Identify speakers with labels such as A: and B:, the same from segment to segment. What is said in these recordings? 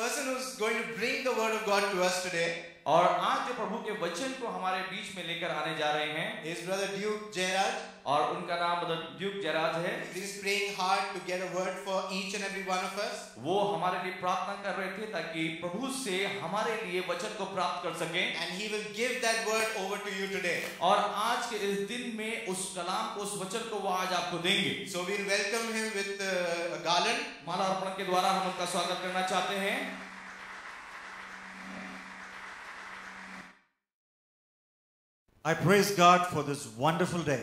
A: person who's going to bring the word of God to us today
B: और आज जो प्रभु के वचन को हमारे बीच में लेकर आने जा रहे हैं
A: is Brother Duke Jairaj.
B: और उनका नाम ब्रदर ड्यूक जयराज है।
A: He's praying hard to get a word for each and every one of us.
B: वो हमारे लिए प्रार्थना कर रहे थे ताकि प्रभु से हमारे लिए वचन को प्राप्त कर सकें
A: And he will give that word over to you today.
B: और आज के इस दिन में उस कलाम को, उस वचन को वो आज आपको देंगे।
A: So we'll welcome him with a garland.
B: माला अर्पण के द्वारा हम उनका स्वागत करना चाहते हैं।
C: I praise God for this wonderful day.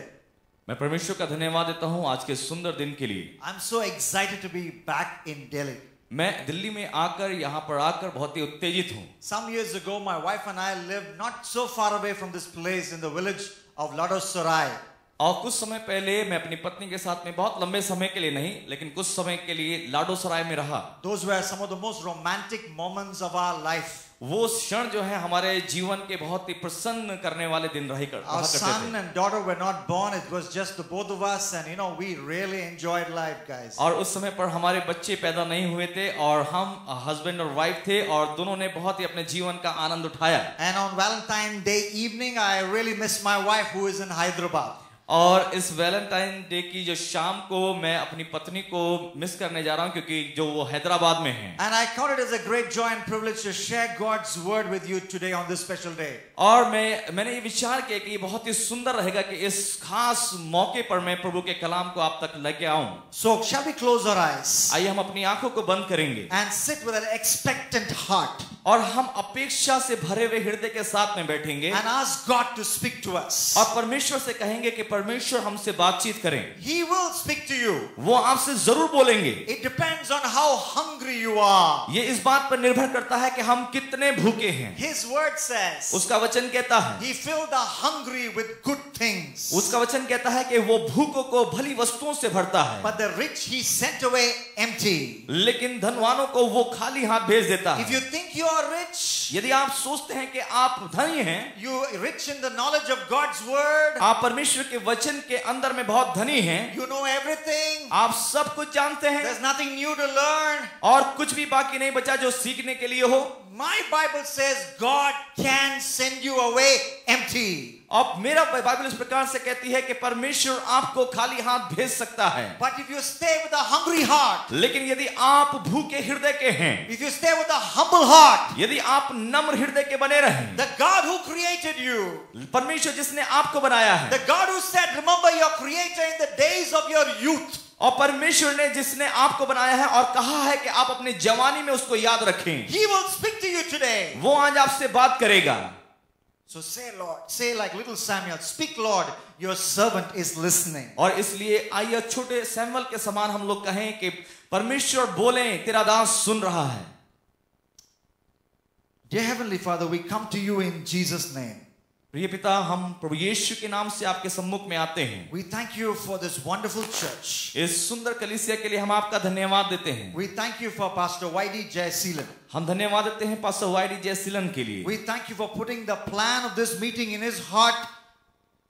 B: मैं परमेश्वर का धन्यवाद देता हूँ आज के सुंदर दिन के लिए।
C: I'm so excited to be back in Delhi.
B: मैं दिल्ली में आकर, यहाँ पर आकर बहुत ही उत्तेजित हूँ।
C: Some years ago, my wife and I lived not so far away from this place in the village of Ladosarai.
B: और कुछ समय पहले मैं अपनी पत्नी के साथ में बहुत लंबे समय के लिए नहीं, लेकिन कुछ समय के लिए लाडोसराय में रहा।
C: Those were some of the most romantic moments of our life.
B: वो क्षण जो है हमारे जीवन के बहुत ही प्रसन्न करने वाले दिन रहा करते थे।
C: Our son and daughter were not born. It was just the both of us, and we really enjoyed life, guys.
B: और उस समय पर हमारे बच्चे पैदा नहीं हुए थे और हम हस्बैंड और वाइफ थे और दोनों ने बहुत ही अपने जीवन का आनंद उठाया।
C: And on Valentine's Day evening, I really miss my wife who is in Hyderabad.
B: और इस वैलेंटाइन डे की जो शाम को मैं अपनी पत्नी को मिस करने जा रहा हूं क्योंकि जो वो हैदराबाद में हैं।
C: And I count it as a great joy and privilege to share God's word with you today on this special day.
B: और मैंने ये विचार किया कि ये बहुत ही सुंदर रहेगा कि इस खास मौके पर मैं प्रभु के कलाम को आप तक लेके आऊं।
C: So shall we close our eyes
B: आइए हम अपनी आंखों को बंद करेंगे
C: and sit with an expectant heart
B: और हम अपेक्षा से भरे हुए हृदय के साथ में बैठेंगे
C: and ask God to speak to us.
B: और परमेश्वर से कहेंगे कि परमेश्वर हमसे बातचीत करें।
C: He will speak to you.
B: वो आपसे जरूर बोलेंगे।
C: It depends on how hungry you are.
B: ये इस बात पर निर्भर करता है कि हम कितने भूखे हैं।
C: His word says
B: उसका वचन कहता है,
C: He filled the hungry with good things.
B: उसका वचन कहता है कि वो भूखों को भली वस्तुओं से भरता है,
C: But the rich He sent away empty.
B: लेकिन धनवानों को वो खाली हाथ भेज देता
C: If
B: है।
C: you think you are rich,
B: यदि आप सोचते हैं कि आप धनी हैं,
C: you rich in the knowledge of God's word,
B: आप परमेश्वर के वचन के अंदर में बहुत धनी हैं,
C: you know everything,
B: आप सब कुछ जानते हैं
C: there's nothing new to learn.
B: और कुछ भी बाकी नहीं बचा जो सीखने के लिए हो।
C: My Bible says God can send you away empty.
B: अब मेरा बाइबल इस प्रकार से कहती है कि परमेश्वर आपको खाली हाथ भेज सकता है,
C: But if you stay with a hungry heart,
B: लेकिन यदि आप भूखे हृदय के हैं,
C: if you stay with a humble heart,
B: यदि आप नम्र हृदय के बने रहें,
C: the God who created you,
B: परमेश्वर जिसने आपको बनाया है,
C: the God who said, remember your creator in the days of your youth.
B: और परमेश्वर ने जिसने आपको बनाया है और कहा है कि आप अपनी जवानी में उसको याद रखें,
C: He will speak to you today.
B: वो आज आपसे बात करेगा।
C: So say, Lord, say like little Samuel, speak, Lord, your servant is listening.
B: और इसलिए आइए छोटे सैमुअल के समान हम लोग कहें कि परमेश्वर बोलें, तेरा दास सुन रहा है।
C: Dear Heavenly Father, we come to you in Jesus' name.
B: प्रिय पिता, हम प्रभु यीशु के नाम से आपके सम्मुख में आते हैं।
C: We thank you for this wonderful church.
B: इस सुंदर कलीसिया के लिए हम आपका धन्यवाद देते हैं।
C: We thank you for Pastor Y.D. Jayasilan.
B: हम धन्यवाद देते हैं पास्टर वाईडी जयसीलन के लिए।
C: We thank you for putting the plan of this meeting in his heart.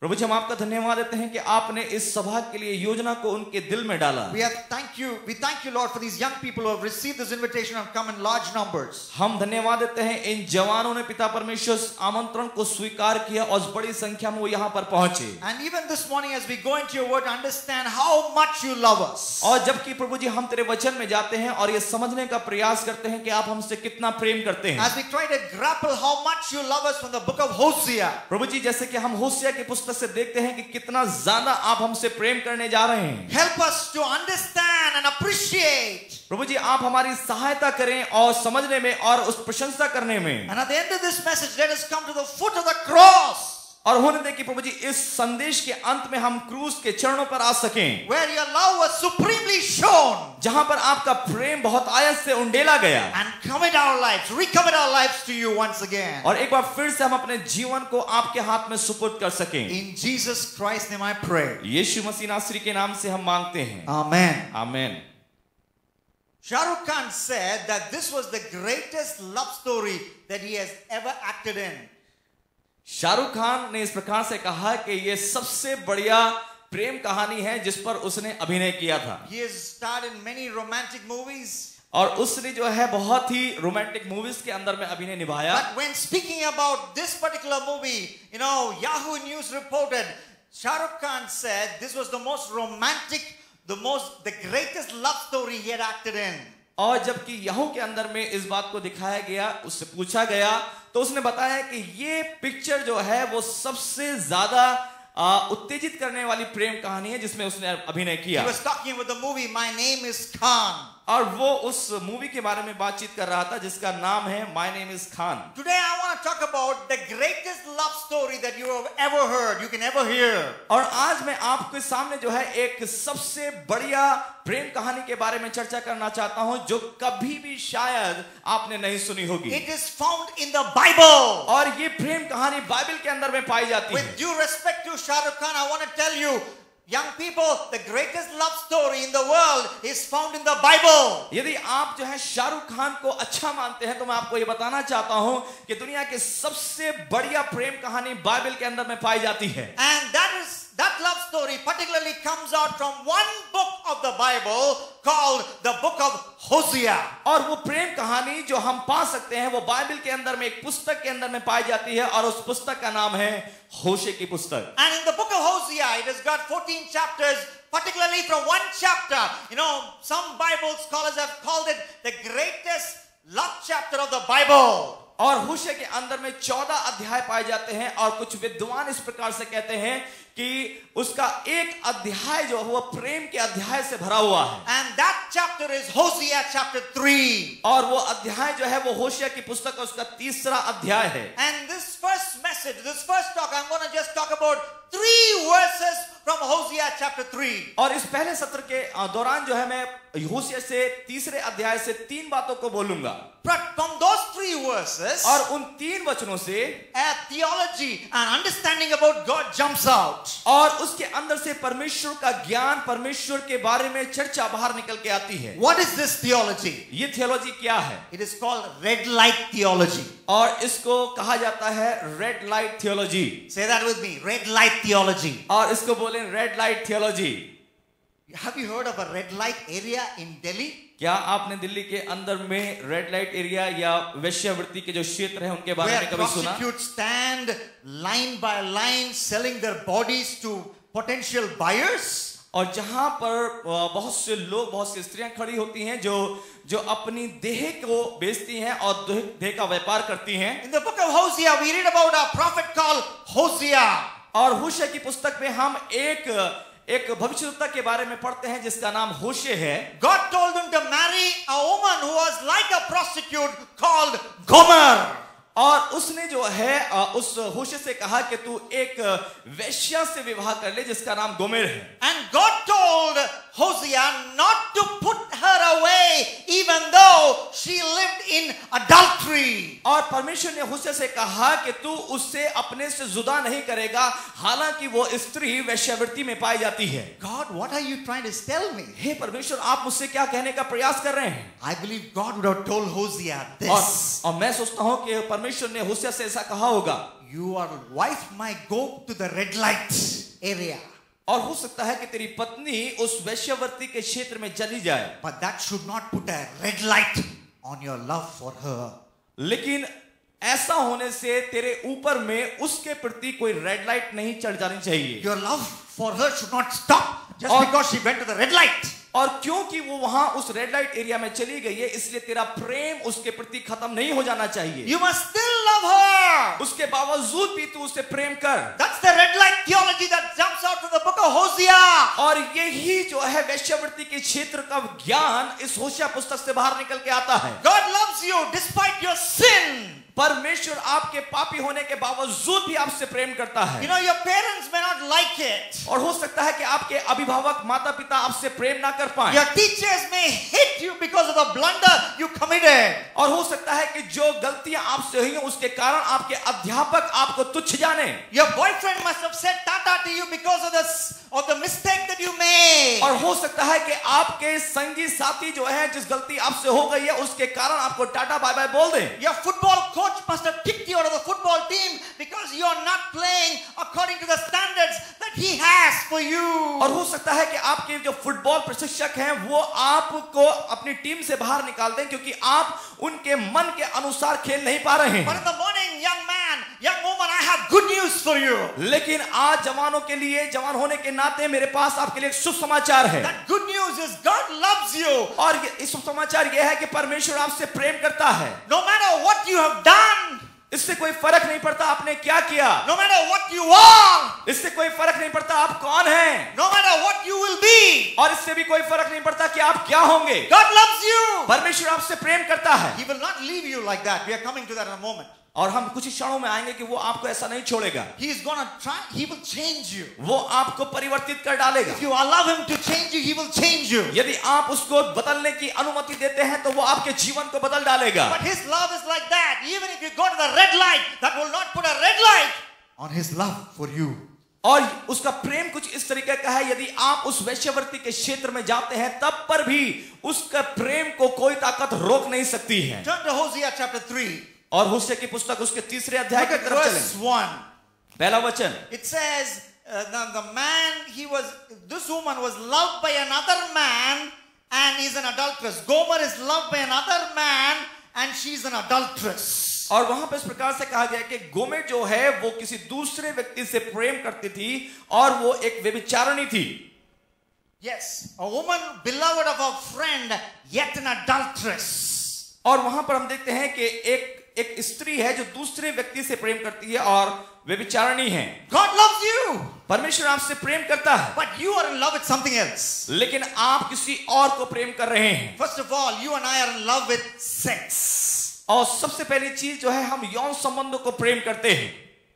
B: प्रभु जी, हम आपका धन्यवाद देते हैं कि आपने इस सभा के लिए योजना को उनके दिल में डाला।
C: We thank you, Lord, for these young people who have received this invitation and come in large numbers.
B: हम धन्यवाद देते हैं इन जवानों ने पिता परमेश्वर आमंत्रण को स्वीकार किया और बड़ी संख्या में वो यहाँ पर पहुंचे।
C: And even this morning as we go into your word, understand how much you love us.
B: और जबकि प्रभु जी हम तेरे वचन में जाते हैं और ये समझने का प्रयास करते हैं कि आप हमसे कितना प्रेम करते हैं।
C: As we try to grapple how much you love us from the book of Hosea.
B: प्रभु जी, जैसे कि हम होसिया की पुस्तक से देखते हैं कि कितना ज्यादा आप हमसे प्रेम करने जा रहे हैं।
C: Help us to understand and appreciate.
B: प्रभु जी, आप हमारी सहायता करें और समझने में और उस प्रशंसा करने में।
C: And at the end of this message, let us come to the foot of the cross.
B: और होने दे कि प्रभु जी इस संदेश के अंत में हम क्रूस के चरणों पर आ सकें,
C: Where your love was supremely shown.
B: जहां पर आपका प्रेम बहुत आयत से उंडेला गया।
C: And commit our lives, recommit our lives to you once again.
B: और एक बार फिर से हम अपने जीवन को आपके हाथ में सुपुर्द कर सकें।
C: In Jesus Christ's name I pray.
B: यीशु मसीह नासरी के नाम से हम मांगते हैं,
C: Amen.
B: आमीन।
C: Shah Rukh Khan said that this was the greatest love story that he has ever acted in.
B: Shahrukh Khan ने इस प्रकार से कहा कि यह सबसे बढ़िया प्रेम कहानी है जिस पर उसने अभिनय किया था।
C: He has starred in many romantic movies.
B: और उसने जो है बहुत ही रोमांटिक मूवीज के अंदर में अभिनय निभाया।
C: But when speaking about this particular movie, Yahoo News reported, Shah Rukh Khan said this was the most romantic, the greatest love story he had acted in.
B: और जबकि याहू के अंदर में इस बात को दिखाया गया, उससे पूछा गया, तो उसने बताया कि ये पिक्चर जो है वो सबसे ज्यादा उत्तेजित करने वाली प्रेम कहानी है जिसमें उसने अभिनय किया।
C: He was talking about the movie My Name is Khan.
B: और वो उस मूवी के बारे में बातचीत कर रहा था जिसका नाम है my name is Khan.
C: Today I want to talk about the greatest love story that you have ever heard, you can ever hear.
B: और आज मैं आपके सामने जो है एक सबसे बढ़िया प्रेम कहानी के बारे में चर्चा करना चाहता हूं जो कभी भी शायद आपने नहीं सुनी होगी।
C: It is found in the Bible.
B: और ये प्रेम कहानी बाइबल के अंदर में पाई जाती है।
C: With due respect to Shah Rukh Khan, I want to tell you, young people, the greatest love story in the world is found in the Bible.
B: यदि आप जो है शाहरुख खान को अच्छा मानते हैं तो मैं आपको ये बताना चाहता हूं कि दुनिया की सबसे बढ़िया प्रेम कहानी बाइबल के अंदर में पाई जाती है।
C: And that love story particularly comes out from one book of the Bible called the book of Hosea.
B: और वो प्रेम कहानी जो हम पा सकते हैं वो बाइबल के अंदर में एक पुस्तक के अंदर में पाई जाती है और उस पुस्तक का नाम है होशे की पुस्तक।
C: And in the book of Hosea, it has got 14 chapters, particularly from one chapter. Some Bible scholars have called it the greatest love chapter of the Bible.
B: और होशे के अंदर में 14 अध्याय पाए जाते हैं और कुछ विद्वान इस प्रकार से कहते हैं कि उसका एक अध्याय जो वो प्रेम के अध्याय से भरा हुआ है।
C: And that chapter is Hosea chapter 3.
B: और वो अध्याय जो है वो होशे की पुस्तक का उसका तीसरा अध्याय है।
C: And this first message, this first talk, I'm going to just talk about 3 verses from Hosea chapter 3.
B: और इस पहले सत्र के दौरान जो है मैं होशे से तीसरे अध्याय से 3 बातों को बोलूंगा।
C: But from those 3 verses,
B: और उन 3 वचनों से
C: a theology and understanding about God jumps out.
B: और उसके अंदर से परमेश्वर का ज्ञान, परमेश्वर के बारे में चर्चा बाहर निकल के आती है।
C: What is this theology?
B: ये थियोलॉजी क्या है?
C: It is called red light theology.
B: और इसको कहा जाता है red light theology.
C: Say that with me, red light theology.
B: और इसको बोलें red light theology.
C: Have you heard of a red light area in Delhi?
B: क्या आपने दिल्ली के अंदर में रेड लाइट एरिया या वेश्यावृत्ति के जो क्षेत्र है उनके बारे में कभी सुना?
C: Where prostitutes stand line by line selling their bodies to potential buyers.
B: और जहां पर बहुत से लोग, बहुत सी स्त्रियां खड़ी होती हैं जो अपनी देह को बेचती हैं और देह का व्यापार करती हैं।
C: In the book of Hosea we read about a prophet called Hosea.
B: और होशे की पुस्तक में हम एक भविष्यवक्ता के बारे में पढ़ते हैं जिसका नाम होशे है।
C: God told him to marry a woman who was like a prostitute called Gomer.
B: और उसने जो है उस होशे से कहा कि तू एक वेश्या से विवाह कर ले जिसका नाम गोमेर है।
C: And God told Hosea not to put her away even though she lived in adultery.
B: और परमेश्वर ने होशे से कहा कि तू उससे अपने से जुदा नहीं करेगा हालांकि वो स्त्री वेश्यावृत्ति में पाई जाती है।
C: God, what are you trying to tell me?
B: हे परमेश्वर, आप मुझसे क्या कहने का प्रयास कर रहे हैं?
C: I believe God would have told Hosea this.
B: और मैं सोचता हूं कि परमेश्वर ने होशे से ऐसा कहा होगा,
C: Your wife might go to the red light area.
B: और हो सकता है कि तेरी पत्नी उस वेश्यावृत्ति के क्षेत्र में चली जाए,
C: But that should not put a red light on your love for her.
B: लेकिन ऐसा होने से तेरे ऊपर में उसके प्रति कोई रेड लाइट नहीं चढ़ जानी चाहिए।
C: Your love for her should not stop just because she went to the red light.
B: और क्योंकि वो वहां उस रेड लाइट एरिया में चली गई है इसलिए तेरा प्रेम उसके प्रति खत्म नहीं हो जाना चाहिए।
C: You must still love her.
B: उसके बावजूद भी तू उसे प्रेम कर।
C: That's the red light theology that jumps out from the book of Hosea.
B: और यही जो है वेश्यावृत्ति के क्षेत्र का ज्ञान इस होशे पुस्तक से बाहर निकल के आता है।
C: God loves you despite your sin.
B: परमेश्वर आपके पापी होने के बावजूद भी आपसे प्रेम करता है।
C: Your parents may not like it.
B: और हो सकता है कि आपके अभिभावक, माता पिता आपसे प्रेम ना कर पाए।
C: Your teachers may hate you because of the blunder you committed.
B: और हो सकता है कि जो गलतियां आपसे हुई हैं उसके कारण आपके अध्यापक आपको तुच्छ जाने।
C: Your boyfriend must have said tata to you because of the mistake that you made.
B: और हो सकता है कि आपके संगी साथी जो है जिस गलती आपसे हो गई है उसके कारण आपको टाटा बाय बाय बोल दें।
C: Your football coach must have kicked you out of the football team because you are not playing according to the standards that He has for you.
B: और हो सकता है कि आपके जो फुटबॉल प्रशिक्षक हैं वो आपको अपनी टीम से बाहर निकाल दें क्योंकि आप उनके मन के अनुसार खेल नहीं पा रहे
C: But
B: हैं।
C: in the morning, young man, young woman, I have good news for you.
B: लेकिन आज जवानों के लिए, जवान होने के नाते मेरे पास आपके लिए एक शुभ समाचार है।
C: That good news is God loves you.
B: और इस शुभ समाचार यह है कि परमेश्वर आपसे प्रेम करता है।
C: No matter what you have done,
B: इससे कोई फर्क नहीं पड़ता आपने क्या किया,
C: no matter what you are,
B: इससे कोई फर्क नहीं पड़ता आप कौन हैं,
C: no matter what you will be,
B: और इससे भी कोई फर्क नहीं पड़ता कि आप क्या होंगे।
C: God loves you.
B: परमेश्वर आपसे प्रेम करता है।
C: He will not leave you like that. We are coming to that in a moment.
B: और हम कुछ ही क्षणों में आएंगे कि वो आपको ऐसा नहीं छोड़ेगा,
C: He is going to try, He will change you.
B: वो आपको परिवर्तित कर डालेगा।
C: If you allow Him to change you, He will change you.
B: यदि आप उसको बदलने की अनुमति देते हैं तो वो आपके जीवन को बदल डालेगा।
C: But His love is like that. Even if you go to the red light, that will not put a red light on His love for you.
B: और उसका प्रेम कुछ इस तरीके का है, यदि आप उस वैश्यवृत्ति के क्षेत्र में जाते हैं तब पर भी उसका प्रेम को कोई ताकत रोक नहीं सकती है।
C: Turn to Hosea chapter 3.
B: और होशे की पुस्तक उसके 3 अध्याय
C: Look
B: की
C: at
B: तरफ
C: verse
B: चलें।
C: 1.
B: पहला वचन,
C: It says, the man, this woman was loved by another man and is an adulteress. Gomer is loved by another man and she's an adulteress.
B: और वहां पे इस प्रकार से कहा गया कि गोमेर जो है वो किसी दूसरे व्यक्ति से प्रेम करती थी और वो एक व्यभिचारिणी थी।
C: Yes, a woman beloved of a friend, yet an adulteress.
B: और वहां पर हम देखते हैं कि एक स्त्री है जो दूसरे व्यक्ति से प्रेम करती है और व्यभिचारिणी है।
C: God loves you,
B: परमेश्वर आपसे प्रेम करता है,
C: but you are in love with something else.
B: लेकिन आप किसी और को प्रेम कर रहे हैं।
C: First of all, you and I are in love with sex.
B: और सबसे पहली चीज जो है, हम यौन संबंधों को प्रेम करते हैं,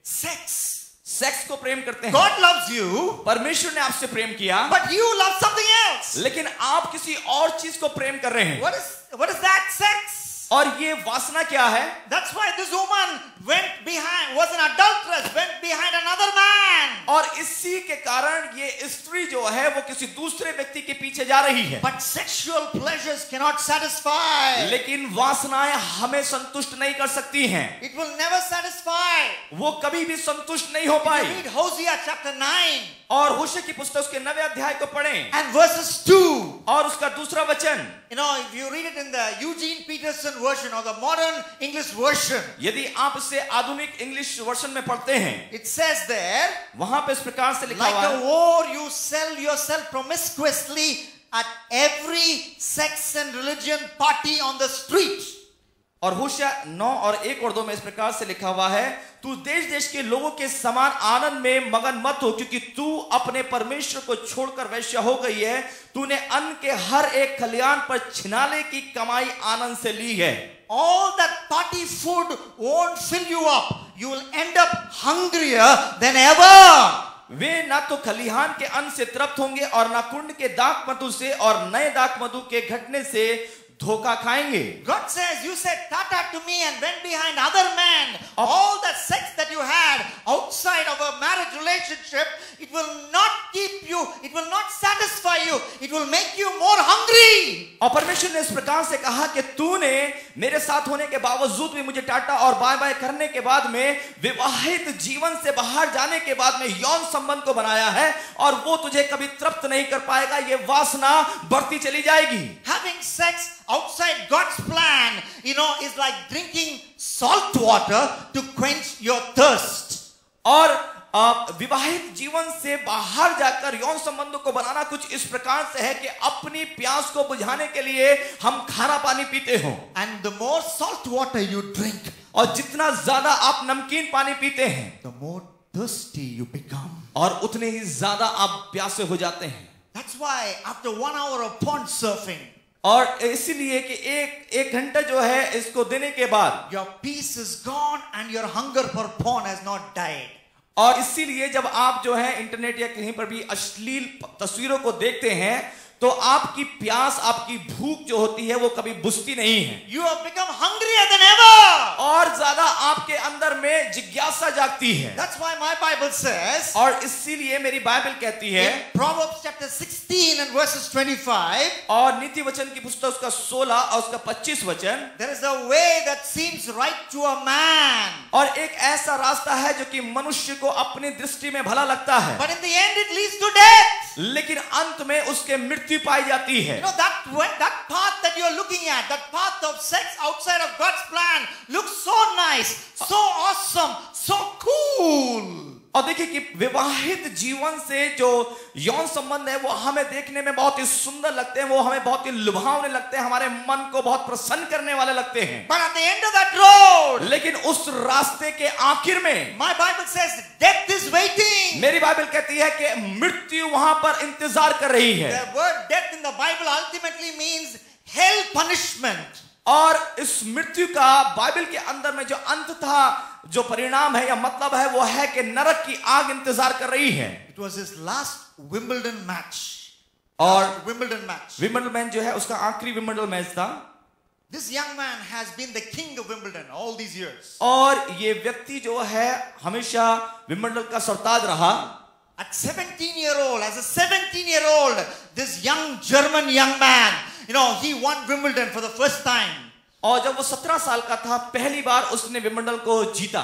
B: सेक्स को प्रेम करते हैं।
C: God loves you,
B: परमेश्वर ने आपसे प्रेम किया,
C: but you love something else.
B: लेकिन आप किसी और चीज को प्रेम कर रहे हैं।
C: What is that? Sex.
B: और ये वासना क्या है?
C: That's why this woman was an adulteress, went behind another man.
B: और इसी के कारण ये स्त्री जो है वो किसी दूसरे व्यक्ति के पीछे जा रही है।
C: But sexual pleasures cannot satisfy.
B: लेकिन वासनाएं हमें संतुष्ट नहीं कर सकती हैं।
C: It will never satisfy.
B: वो कभी भी संतुष्ट नहीं हो
C: You
B: pi.
C: read Hosea chapter 9
B: और होशे की पुस्तक उसके 9वें अध्याय को पढ़ें
C: and verses 2.
B: और उसका दूसरा वचन,
C: You know, if you read it in the Eugene Peterson version or the modern English version,
B: यदि आप इसे आधुनिक इंग्लिश वर्जन में पढ़ते हैं,
C: it says there,
B: वहां पे इस प्रकार से लिखा
C: like
B: हुआ
C: a
B: है,
C: whore you sell yourself promiscuously at every sex and religion party on the street.
B: और होशिया 9 और 1 और 2 में इस प्रकार से लिखा हुआ है, तू देश देश के लोगों के समान आनंद में मगन मत हो, क्योंकि तू अपने परमेश्वर को छोड़कर वैश्य हो गई है। तूने अन्न के हर एक खलियान पर छिनाले की कमाई आनंद से ली है।
C: All that party food won't fill you up. You will end up hungrier than ever.
B: वे ना तो खलिहान के अन्न से तृप्त होंगे और ना कुंड के दाख मधु से और नए दाख मधु के घटने से धोखा खाएंगे।
C: God says, you said tata to me and went behind other men. All that sex that you had outside of a marriage relationship, it will not keep you, it will not satisfy you, it will make you more hungry.
B: और परमेश्वर ने इस प्रकार से कहा कि तूने मेरे साथ होने के बावजूद भी मुझे टाटा और बाय बाय करने के बाद में विवाहित जीवन से बाहर जाने के बाद में यौन संबंध को बनाया है और वो तुझे कभी तृप्त नहीं कर पाएगा। ये वासना बढ़ती चली जाएगी।
C: Having sex outside God's plan, is like drinking salt water to quench your thirst.
B: और विवाहित जीवन से बाहर जाकर यौन संबंधों को बनाना कुछ इस प्रकार से है कि अपनी प्यास को बुझाने के लिए हम खारा पानी पीते हो।
C: And the more salt water you drink,
B: और जितना ज्यादा आप नमकीन पानी पीते हैं,
C: the more thirsty you become.
B: और उतने ही ज्यादा आप प्यासे हो जाते हैं।
C: That's why after 1 hour of porn surfing,
B: और इसीलिए कि एक घंटा जो है इसको देने के बाद
C: your peace is gone and your hunger for porn has not died.
B: और इसीलिए जब आप जो है इंटरनेट या कहीं पर भी अश्लील तस्वीरों को देखते हैं तो आपकी प्यास, आपकी भूख जो होती है वो कभी बुझती नहीं है।
C: You have become hungrier than ever.
B: और ज्यादा आपके अंदर में जिज्ञासा जागती है।
C: That's why my Bible says
B: और इसीलिए मेरी बाइबल कहती है
C: in Proverbs chapter 16 and verses 25,
B: और नीति वचन की पुस्तक उसका 16 और उसका 25 वचन,
C: there is a way that seems right to a man,
B: और एक ऐसा रास्ता है जो कि मनुष्य को अपनी दृष्टि में भला लगता है,
C: but in the end it leads to death.
B: लेकिन अंत में उसके मृत्यु पाई जाती है।
C: You know, that path that you are looking at, that path of sex outside of God's plan, looks so nice, so awesome, so cool.
B: और देखिए कि विवाहित जीवन से जो यौन संबंध है वो हमें देखने में बहुत ही सुंदर लगते हैं, वो हमें बहुत ही लुभावने लगते हैं, हमारे मन को बहुत प्रसन्न करने वाले लगते हैं।
C: But at the end of that road,
B: लेकिन उस रास्ते के आखिर में
C: my Bible says death is waiting.
B: मेरी बाइबल कहती है कि मृत्यु वहां पर इंतजार कर रही है।
C: The word death in the Bible ultimately means hell punishment.
B: और इस मृत्यु का बाइबल के अंदर में जो अंत था, जो परिणाम है या मतलब है, वो है कि नरक की आग इंतजार कर रही है।
C: It was his last Wimbledon match.
B: और
C: Wimbledon match.
B: विंबलडन मैच जो है उसका आखिरी विंबलडन मैच था।
C: This young man has been the king of Wimbledon all these years.
B: और ये व्यक्ति जो है हमेशा विंबलडन का सरताज रहा।
C: At 17-year-old, as a 17-year-old, this young German young man, you know, he won Wimbledon for the first time.
B: और जब वो 17 साल का था, पहली बार उसने विंबलडन को जीता।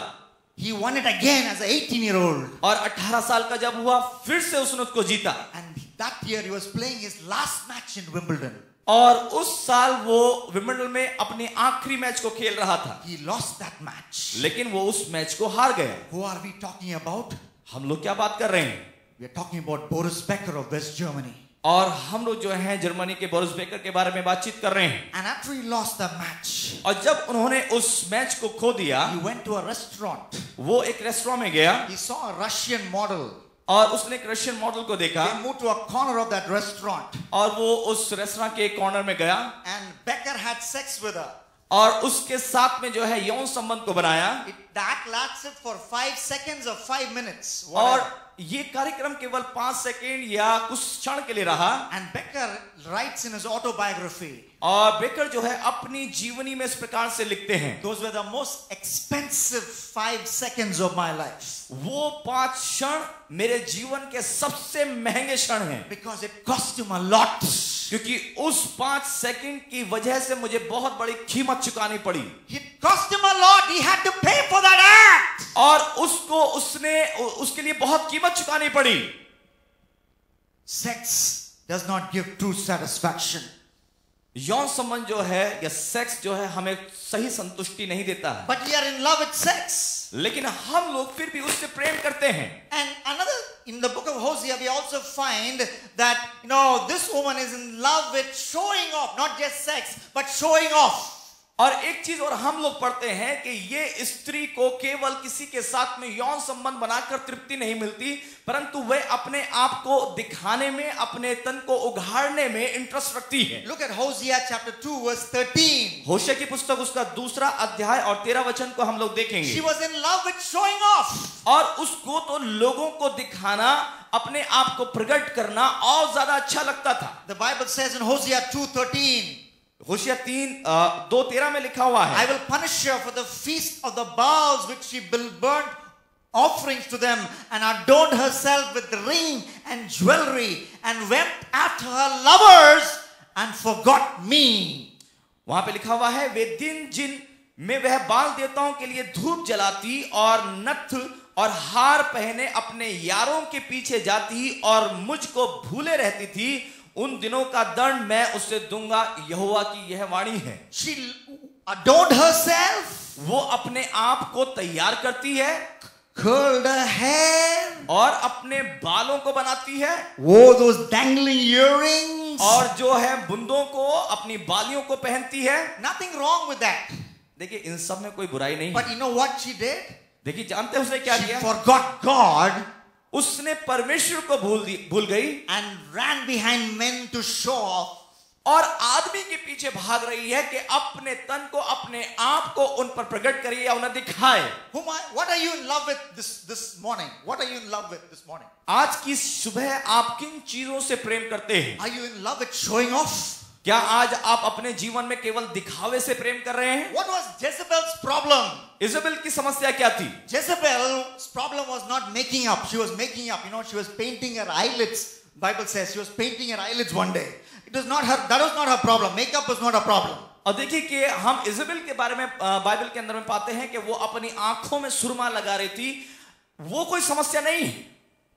C: He won it again as an 18-year-old.
B: और 18 साल का जब हुआ, फिर से उसने उसको जीता।
C: And that year he was playing his last match in Wimbledon.
B: और उस साल वो विंबलडन में अपने आखिरी मैच को खेल रहा था।
C: He lost that match.
B: लेकिन वो उस मैच को हार गया।
C: Who are we talking about?
B: हम लोग क्या बात कर रहे हैं?
C: We are talking about Boris Becker of West Germany.
B: और हम लोग जो हैं जर्मनी के बोरिस बेकर के बारे में बातचीत कर रहे हैं।
C: And after he lost the match,
B: और जब उन्होंने उस मैच को खो दिया,
C: he went to a restaurant.
B: वो एक रेस्टोरेंट में गया
C: He saw a Russian model.
B: और उसने एक रशियन मॉडल को देखा
C: They moved to a corner of that restaurant.
B: और वो उस रेस्टोरेंट के कॉर्नर में गया
C: And Becker had sex with her.
B: और उसके साथ में जो है यौन संबंध को बनाया।
C: That lasted for 5 seconds or 5 minutes.
B: और
C: whatever.
B: ये कार्यक्रम केवल 5 सेकंड या कुछ क्षण के लिए रहा।
C: And Becker writes in his autobiography,
B: और बेकर जो है अपनी जीवनी में इस प्रकार से लिखते हैं,
C: those were the most expensive 5 seconds of my life.
B: वो 5 क्षण मेरे जीवन के सबसे महंगे क्षण हैं,
C: Because it cost him a lot.
B: क्योंकि उस 5 सेकंड की वजह से मुझे बहुत बड़ी कीमत चुकानी पड़ी।
C: It cost him a lot. He had to pay for that act.
B: और उसके लिए बहुत कीमत चुकानी पड़ी।
C: Sex does not give true satisfaction.
B: यौन संबंध जो है या सेक्स जो है हमें सही संतुष्टि नहीं देता है,
C: But we are in love with sex.
B: लेकिन हम लोग फिर भी उससे प्रेम करते हैं।
C: And another, in the book of Hosea, we also find that, you know, this woman is in love with showing off, not just sex, but showing off.
B: और एक चीज और हम लोग पढ़ते हैं कि ये स्त्री को केवल किसी के साथ में यौन संबंध बनाकर तृप्ति नहीं मिलती, परंतु वह अपने आप को दिखाने में, अपने तन को उघाड़ने में इंटरेस्ट रखती है।
C: Look at Hosea chapter 2 verse 13.
B: होशे की पुस्तक उसका 2 अध्याय और 13 वचन को हम लोग देखेंगे।
C: She was in love with showing off.
B: और उसको तो लोगों को दिखाना, अपने आप को प्रकट करना और ज्यादा अच्छा लगता था।
C: The Bible says in Hosea 2:13,
B: होशिया 2:13 में लिखा हुआ
C: I
B: है,
C: will punish her for the feast of the Baals which she burnt offerings to them and adorned herself with ring and jewelry and went after her lovers and forgot me.
B: वहां पे लिखा हुआ है, वे दिन जिन में वह बाल देवताओं के लिए धूप जलाती और नथ और हार पहने अपने यारों के पीछे जाती और मुझको भूले रहती थी, उन दिनों का दंड मैं उसे दूंगा, यहोवा की यह वाणी है।
C: She adorned herself,
B: वो अपने आप को तैयार करती है,
C: curled her hair,
B: और अपने बालों को बनाती है,
C: wore those dangling earrings.
B: और जो है बुंदों को, अपनी बालियों को पहनती है।
C: Nothing wrong with that.
B: देखिए इन सब में कोई बुराई नहीं है।
C: But you know what she did?
B: देखिए जानते हैं उसने क्या
C: She
B: किया?
C: forgot God
B: उसने परमेश्वर को भूल गई
C: and ran behind men to show off.
B: और आदमी के पीछे भाग रही है कि अपने तन को, अपने आप को उन पर प्रकट करे या उन्हें दिखाए।
C: What are you in love with this morning? What are you in love with this morning?
B: आज की सुबह आप किन चीजों से प्रेम करते हैं?
C: Are you in love with showing off?
B: क्या आज आप अपने जीवन में केवल दिखावे से प्रेम कर रहे हैं?
C: What was Jezebel's problem?
B: Jezebel की समस्या क्या थी?
C: Jezebel's problem was not making up. She was making up. She was painting her eyelids. Bible says she was painting her eyelids one day. It was not her. That was not her problem. Makeup was not a problem.
B: और देखिए कि हम Jezebel के बारे में Bible के अंदर में पाते हैं कि वो अपनी आंखों में सुरमा लगा रही थी। वो कोई समस्या नहीं है।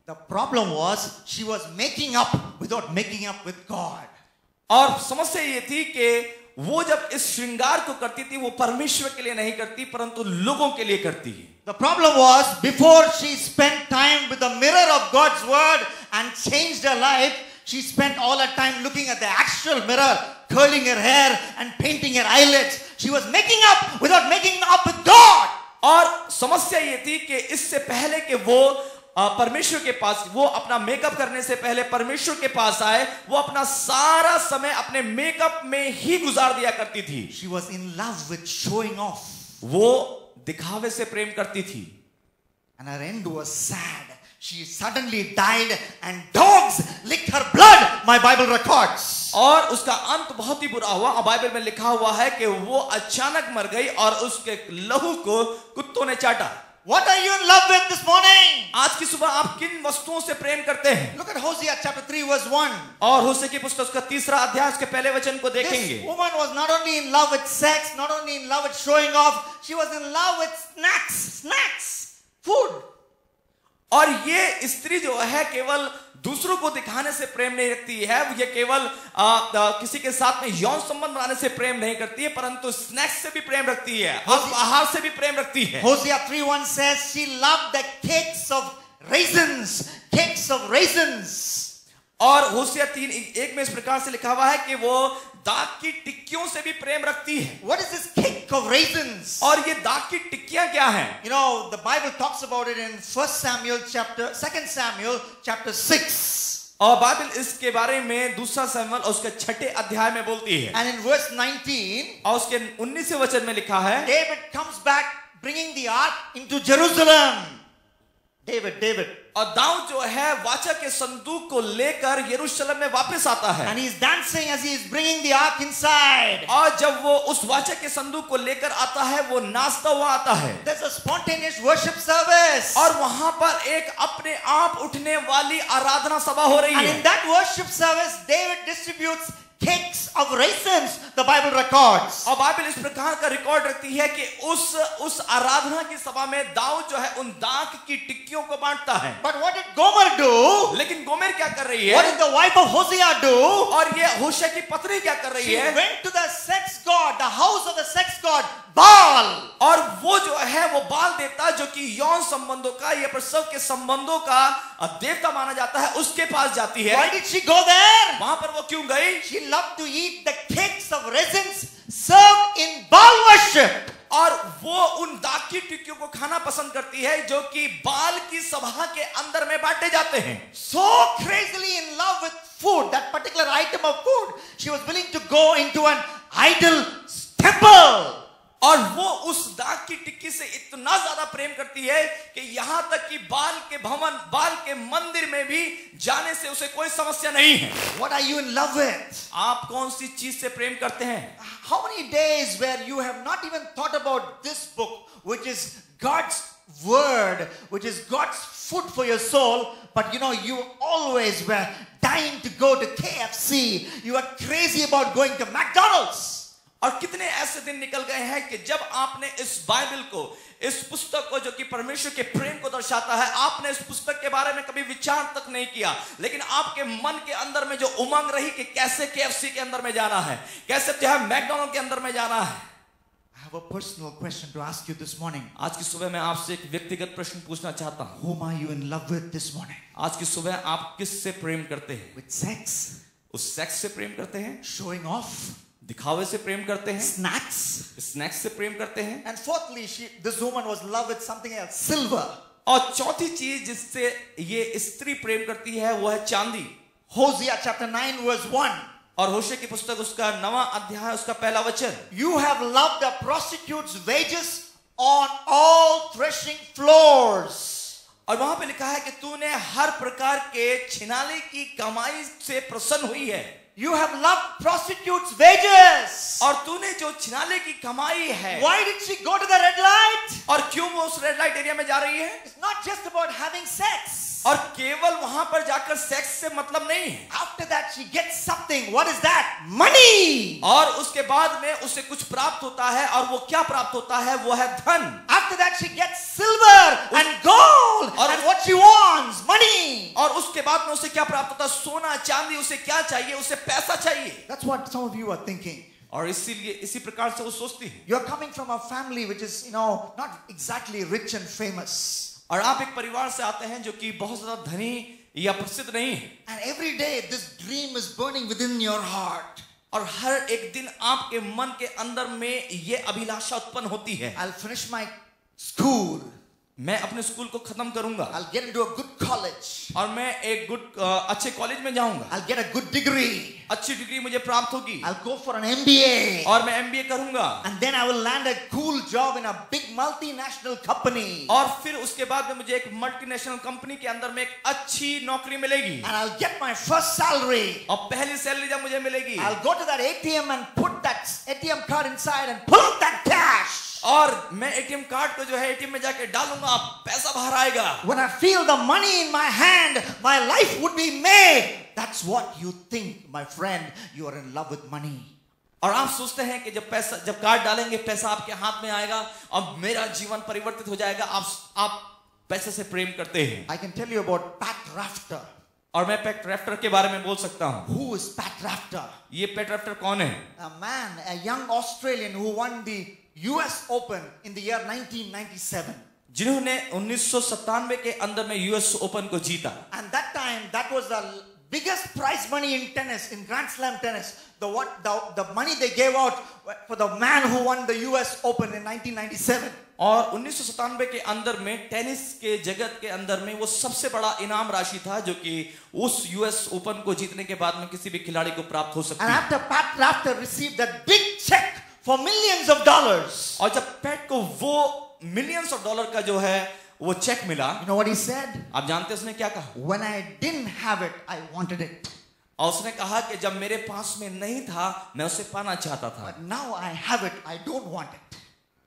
C: The problem was she was making up without making up with God.
B: और समस्या ये थी कि वो जब इस श्रृंगार को करती थी वो परमेश्वर के लिए नहीं करती परंतु लोगों के लिए करती है।
C: The problem was before she spent time with the mirror of God's word and changed her life, she spent all her time looking at the actual mirror, curling her hair and painting her eyelids. She was making up without making up with God.
B: और समस्या ये थी कि इससे पहले कि वो परमेश्वर के पास, वो अपना मेकअप करने से पहले परमेश्वर के पास आए, वो अपना सारा समय अपने मेकअप में ही गुजार दिया करती थी।
C: She was in love with showing off.
B: वो दिखावे से प्रेम करती थी।
C: And her end was sad. She suddenly died and dogs licked her blood, my Bible records.
B: और उसका अंत बहुत ही बुरा हुआ। और बाइबल में लिखा हुआ है कि वो अचानक मर गई और उसके लहू को कुत्तों ने चाटा।
C: What are you in love with this morning?
B: आज की सुबह आप किन वस्तुओं से प्रेम करते हैं?
C: Look at Hosea chapter 3 verse 1.
B: और होशे की पुस्तक उसका 3 अध्याय उसके पहले वचन को
C: This
B: देखेंगे।
C: woman was not only in love with sex, not only in love with showing off, she was in love with snacks, food.
B: और ये स्त्री जो है केवल दूसरों को दिखाने से प्रेम नहीं रखती है, ये केवल किसी के साथ में यौन संबंध बनाने से प्रेम नहीं करती है परंतु स्नैक्स से भी प्रेम रखती है, आहार से भी प्रेम रखती है।
C: Hosea 3:1 says she loved the cakes of raisins.
B: और होशिया 3:1 में इस प्रकार से लिखा हुआ है कि वो दाग की टिक्कियों से भी प्रेम रखती है।
C: What is this cake of raisins?
B: और ये दाग की टिक्कियां क्या हैं?
C: The Bible talks about it in 2 Samuel chapter 6.
B: और बाइबल इसके बारे में 2 शमूएल और उसके 6 अध्याय में बोलती है।
C: And in verse 19,
B: और उसके 19वें वचन में लिखा है,
C: David comes back bringing the ark into Jerusalem. David.
B: और दाऊद जो है वाचा के संदूक को लेकर यरूशलेम में वापस आता है।
C: And he's dancing as he is bringing the ark inside.
B: और जब वो उस वाचा के संदूक को लेकर आता है वो नाचता हुआ आता है।
C: There's a spontaneous worship service.
B: और वहां पर एक अपने आप उठने वाली आराधना सभा हो रही
C: And
B: है।
C: in that worship service, David distributes cakes of raisins, the Bible records.
B: और बाइबल इस प्रकार का रिकॉर्ड रखती है कि उस आराधना की सभा में दाऊद जो है उन दाग की टिक्कियों को बांटता है।
C: But what did Gomer do?
B: लेकिन गोमेर क्या कर रही है?
C: What did the wife of Hosea do?
B: और ये होशे की पत्नी क्या कर रही
C: She
B: है?
C: went to the sex god, the house of the sex god, Baal.
B: और वो जो है वो बाल देवता जो कि यौन संबंधों का या प्रसव के संबंधों का देवता माना जाता है उसके पास जाती है।
C: Why did she go there?
B: वहां पर वो क्यों गई?
C: She loved to eat the cakes of raisins served in Baal worship.
B: और वो उन दाग की टिक्कियों को खाना पसंद करती है जो कि बाल की सभा के अंदर में बांटे जाते हैं।
C: So crazily in love with food, that particular item of food, she was willing to go into an idol temple.
B: और वो उस दाग की टिक्की से इतना ज्यादा प्रेम करती है कि यहां तक कि बाल के मंदिर में भी जाने से उसे कोई समस्या नहीं है।
C: What are you in love with?
B: आप कौन सी चीज से प्रेम करते हैं?
C: How many days where you have not even thought about this book, which is God's word, which is God's food for your soul, but you always were dying to go to KFC. You are crazy about going to McDonald's.
B: और कितने ऐसे दिन निकल गए हैं कि जब आपने इस बाइबल को, इस पुस्तक को जो कि परमेश्वर के प्रेम को दर्शाता है, आपने इस पुस्तक के बारे में कभी विचार तक नहीं किया, लेकिन आपके मन के अंदर में जो उमंग रही कि कैसे केएफसी के अंदर में जाना है, कैसे जो है मैकडॉनल्ड के अंदर में जाना है।
C: I have a personal question to ask you this morning.
B: आज की सुबह मैं आपसे एक व्यक्तिगत प्रश्न पूछना चाहता हूं।
C: Whom are you in love with this morning?
B: आज की सुबह आप किससे प्रेम करते हैं?
C: With sex?
B: उस सेक्स से प्रेम करते हैं?
C: Showing off?
B: दिखावे से प्रेम करते हैं?
C: Snacks?
B: स्नैक्स से प्रेम करते हैं?
C: And fourthly, this woman was in love with something else, silver.
B: और चौथी चीज जिससे ये स्त्री प्रेम करती है वो है चांदी।
C: Hosea chapter 9 verse 1.
B: और होशे की पुस्तक उसका 9वां अध्याय उसका पहला वचन,
C: You have loved a prostitute's wages on all threshing floors.
B: और वहां पे लिखा है कि तूने हर प्रकार के छिनाले की कमाई से प्रसन्न हुई है।
C: You have loved prostitutes' wages.
B: और तूने जो छिनाले की कमाई है,
C: Why did she go to the red light?
B: और क्यों वो उस रेड लाइट एरिया में जा रही है?
C: It's not just about having sex.
B: और केवल वहां पर जाकर सेक्स से मतलब नहीं है।
C: After that she gets something. What is that? Money.
B: और उसके बाद में उसे कुछ प्राप्त होता है, और वो क्या प्राप्त होता है? वो है धन।
C: After that she gets silver and gold and what she wants, money.
B: और उसके बाद में उसे क्या प्राप्त होता है? सोना चांदी। उसे क्या चाहिए? उसे पैसा चाहिए।
C: That's what some of you are thinking.
B: और इसीलिए इसी प्रकार से वो सोचती है।
C: You're coming from a family which is, not exactly rich and famous.
B: और आप एक परिवार से आते हैं जो कि बहुत ज्यादा धनी या प्रसिद्ध नहीं है।
C: And every day this dream is burning within your heart.
B: और हर एक दिन आपके मन के अंदर में ये अभिलाषा उत्पन्न होती है।
C: I'll finish my school.
B: मैं अपने स्कूल को खत्म करूंगा,
C: I'll get into a good college.
B: और मैं एक अच्छे कॉलेज में जाऊंगा,
C: I'll get a good degree.
B: अच्छी डिग्री मुझे प्राप्त होगी,
C: I'll go for an MBA.
B: और मैं MBA करूंगा,
C: And then I will land a cool job in a big multinational company.
B: और फिर उसके बाद में मुझे एक मल्टीनेशनल कंपनी के अंदर में एक अच्छी नौकरी मिलेगी,
C: And I'll get my first salary.
B: और पहली सैलरी जब मुझे मिलेगी,
C: I'll go to that ATM and put that ATM card inside and pull out that cash.
B: और मैं ATM कार्ड को जो है ATM में जाके डालूंगा, पैसा बाहर आएगा।
C: When I feel the money in my hand, my life would be made. That's what you think, my friend. You are in love with money.
B: और आप सोचते हैं कि जब कार्ड डालेंगे पैसा आपके हाथ में आएगा और मेरा जीवन परिवर्तित हो जाएगा। आप पैसे से प्रेम करते हैं।
C: I can tell you about Pat Rafter.
B: और मैं पैट रैफ्टर के बारे में बोल सकता हूं।
C: Who is Pat Rafter?
B: ये पैट रैफ्टर कौन है?
C: A man, a young Australian who won the US Open in the year 1997.
B: जिन्होंने 1997 के अंदर में US ओपन को जीता।
C: And that time, that was the biggest prize money in tennis, in Grand Slam tennis. The money they gave out for the man who won the US Open in 1997.
B: और 1997 के अंदर में tennis के जगत के अंदर में वो सबसे बड़ा इनाम राशि था जो कि उस US ओपन को जीतने के बाद में किसी भी खिलाड़ी को प्राप्त हो सकती
C: And
B: है।
C: after Pat Rafter received that big check for millions of dollars,
B: और जब पैट को वो मिलियंस ऑफ डॉलर का जो है वो चेक मिला,
C: you know what he said?
B: आप जानते हैं उसने क्या कहा?
C: When I didn't have it, I wanted it.
B: और उसने कहा कि जब मेरे पास में नहीं था मैं उसे पाना चाहता था,
C: But now I have it, I don't want it.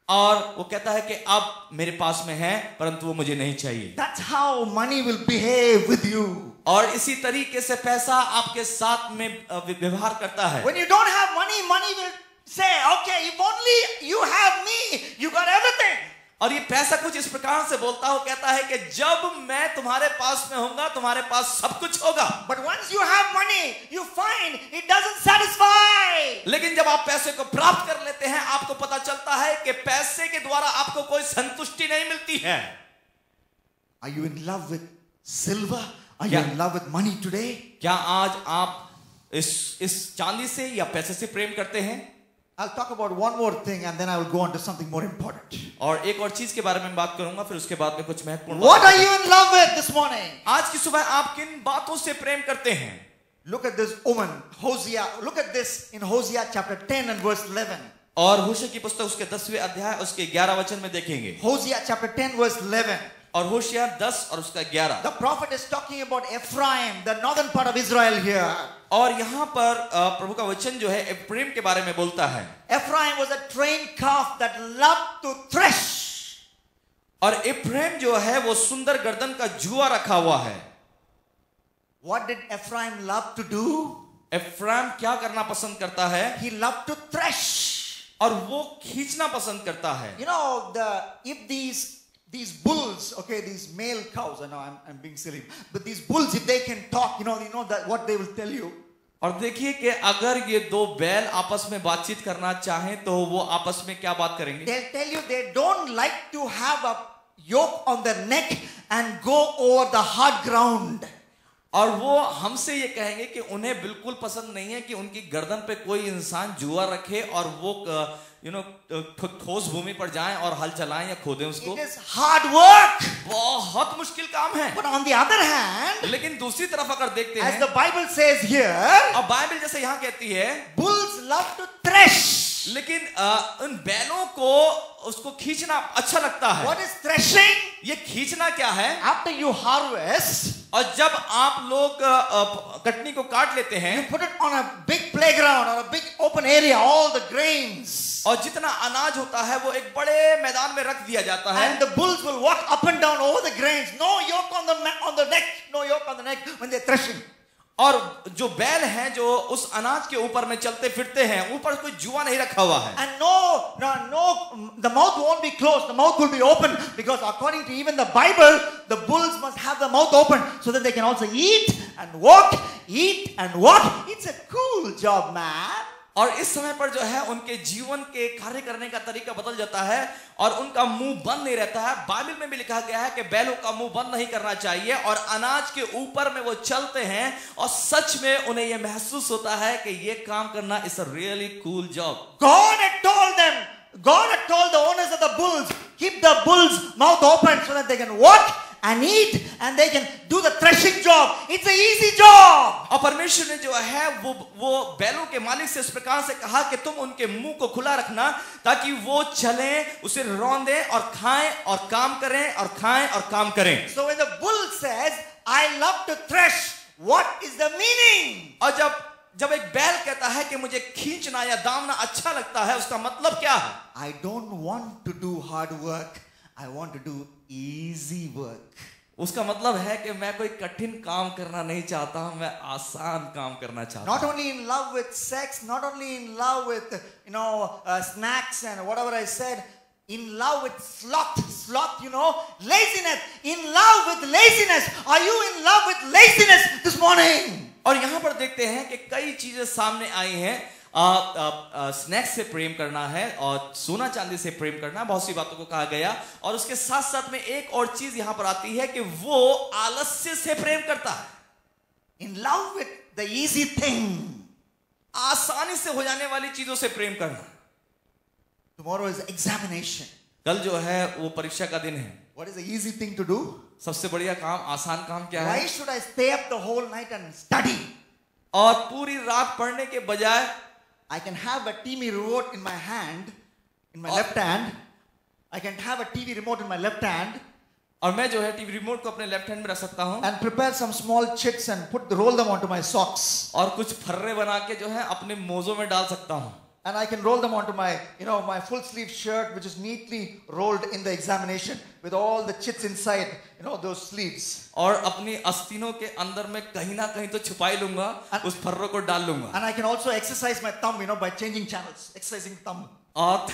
B: और वो कहता है कि अब मेरे पास में है परंतु वो मुझे नहीं चाहिए।
C: That's how money will behave with you.
B: और इसी तरीके से पैसा आपके साथ में व्यवहार करता है।
C: When you don't have money, money will say, okay, if only you have me, you got everything.
B: और ये पैसा कुछ इस प्रकार से बोलता हो, कहता है कि जब मैं तुम्हारे पास में होऊंगा तुम्हारे पास सब कुछ होगा।
C: But once you have money, you find it doesn't satisfy.
B: लेकिन जब आप पैसे को प्राप्त कर लेते हैं आपको पता चलता है कि पैसे के द्वारा आपको कोई संतुष्टि नहीं मिलती है।
C: Are you in love with silver? Are you in love with money today?
B: क्या आज आप इस चांदी से या पैसे से प्रेम करते हैं?
C: I'll talk about one more thing and then I will go on to something more important.
B: और एक और चीज के बारे में बात करूंगा, फिर उसके बाद में कुछ महत्वपूर्ण।
C: What are you in love with this morning?
B: आज की सुबह आप किन बातों से प्रेम करते हैं?
C: Look at this woman, Hosea. Look at this in Hosea chapter 10 and verse 11.
B: और होशे की पुस्तक उसके 10वें अध्याय उसके 11 वचन में देखेंगे।
C: Hosea chapter 10 verse 11.
B: और होशिया 10 और उसका 11।
C: The prophet is talking about Ephraim, the northern part of Israel here.
B: और यहाँ पर प्रभु का वचन जो है एफ्रेम के बारे में बोलता है।
C: Ephraim was a trained calf that loved to thresh.
B: और एफ्रेम जो है वो सुंदर गर्दन का जुआ रखा हुआ है।
C: What did Ephraim love to do?
B: Ephraim क्या करना पसंद करता है?
C: He loved to thresh.
B: और वो खींचना पसंद करता है।
C: You know, if these bulls, okay, these male cows, I know I'm being silly, but these bulls, if they can talk, you know that what they will tell you.
B: और देखिए कि अगर ये दो बैल आपस में बातचीत करना चाहें तो वो आपस में क्या बात करेंगे?
C: They'll tell you they don't like to have a yoke on their neck and go over the hard ground.
B: और वो हमसे ये कहेंगे कि उन्हें बिल्कुल पसंद नहीं है कि उनकी गर्दन पे कोई इंसान जुआ रखे और वो ठोस भूमि पर जाएं और हल चलाएं या खोदें उसको।
C: It is hard work.
B: बहुत मुश्किल काम है।
C: But on the other hand,
B: लेकिन दूसरी तरफ अगर देखते
C: as
B: हैं,
C: the Bible says here,
B: और बाइबल जैसे यहाँ कहती है,
C: bulls love to thresh.
B: लेकिन उन बैलों को उसको खींचना अच्छा लगता है।
C: What is threshing?
B: ये खींचना क्या है?
C: After you harvest,
B: और जब आप लोग कटनी को काट लेते हैं,
C: you put it on a big playground or a big open area, all the grains.
B: और जितना अनाज होता है वो एक बड़े मैदान में रख दिया जाता है।
C: And the bulls will walk up and down over the grains. No yoke on the neck. No yoke on the neck when they're threshing.
B: और जो बैल हैं जो उस अनाज के ऊपर में चलते फिरते हैं, ऊपर कोई जुआ नहीं रखा हुआ है।
C: And no, the mouth won't be closed. The mouth will be open, because according to even the Bible, the bulls must have the mouth open so that they can also eat and walk. It's a cool job, man.
B: और इस समय पर जो है उनके जीवन के कार्य करने का तरीका बदल जाता है और उनका मुंह बंद नहीं रहता है। बाइबल में भी लिखा गया है कि बैलों का मुंह बंद नहीं करना चाहिए और अनाज के ऊपर में वो चलते हैं और सच में उन्हें यह महसूस होता है कि ये काम करना is a really cool job.
C: God had told the owners of the bulls, keep the bulls' mouth open so that they can walk and eat and they can do the threshing job. It's an easy job.
B: और परमेश्वर ने जो है वो बैलों के मालिक से इस प्रकार से कहा कि तुम उनके मुंह को खुला रखना ताकि वो चलें, उसे रौंदें और खाएं और काम करें और खाएं और काम करें।
C: So when the bull says, I love to thresh, what is the meaning?
B: और जब एक बैल कहता है कि मुझे खींचना या दामना अच्छा लगता है, उसका मतलब क्या है?
C: I don't want to do hard work. I want to do easy work.
B: उसका मतलब है कि मैं कोई कठिन काम करना नहीं चाहता, मैं आसान काम करना चाहता हूं।
C: Not only in love with sex, not only in love with snacks and whatever I said, in love with sloth, laziness. In love with laziness. Are you in love with laziness this morning?
B: और यहां पर देखते हैं कि कई चीजें सामने आई हैं। स्नैक्स से प्रेम करना है और सोना चांदी से प्रेम करना, बहुत सी बातों को कहा गया। और उसके साथ साथ में एक और चीज यहां पर आती है कि वो आलस्य से प्रेम करता है।
C: In love with the easy thing.
B: आसानी से हो जाने वाली चीजों से प्रेम करना।
C: Tomorrow is examination.
B: कल जो है वो परीक्षा का दिन है।
C: What is the easy thing to do?
B: सबसे बढ़िया काम, आसान काम क्या है?
C: Why should I stay up the whole night and study?
B: और पूरी रात पढ़ने के बजाय
C: I can have a TV remote in my hand, in my left hand. I can have a TV remote in my left hand.
B: और मैं जो है टीवी रिमोट को अपने लेफ्ट हैंड में रख सकता हूं।
C: And prepare some small chits and roll them onto my socks.
B: और कुछ फर्रे बना के जो है अपने मोजों में डाल सकता हूं।
C: And I can roll them onto my, my full sleeve shirt, which is neatly rolled in the examination with all the chits inside, those sleeves.
B: और अपनी आस्तीनों के अंदर में कहीं ना कहीं तो छुपाई लूंगा, उस फर्रों को डाल लूंगा।
C: And I can also exercise my thumb, by changing channels, exercising thumb.
B: और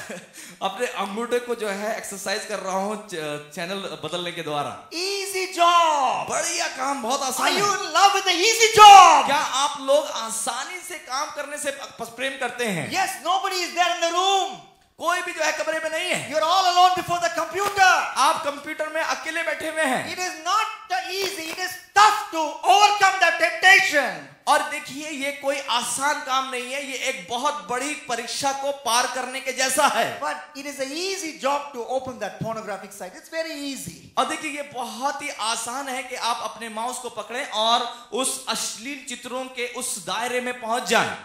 B: अपने अंगूठे को जो है एक्सरसाइज कर रहा हूँ चैनल बदलने के द्वारा।
C: Easy job.
B: बढ़िया काम, बहुत आसान
C: है।
B: Are
C: you in love with the easy job?
B: क्या आप लोग आसानी से काम करने से प्रेम करते हैं?
C: Yes, nobody is there in the room.
B: कोई भी जो है कमरे में नहीं है।
C: You're all alone before the computer.
B: आप कंप्यूटर में अकेले बैठे हुए हैं।
C: It is not easy. It is tough to overcome the temptation.
B: और देखिए ये कोई आसान काम नहीं है, ये एक बहुत बड़ी परीक्षा को पार करने के जैसा है।
C: But it is an easy job to open that pornographic site. It's very easy.
B: और देखिए ये बहुत ही आसान है कि आप अपने माउस को पकड़ें और उस अश्लील चित्रों के उस दायरे में पहुंच जाएं।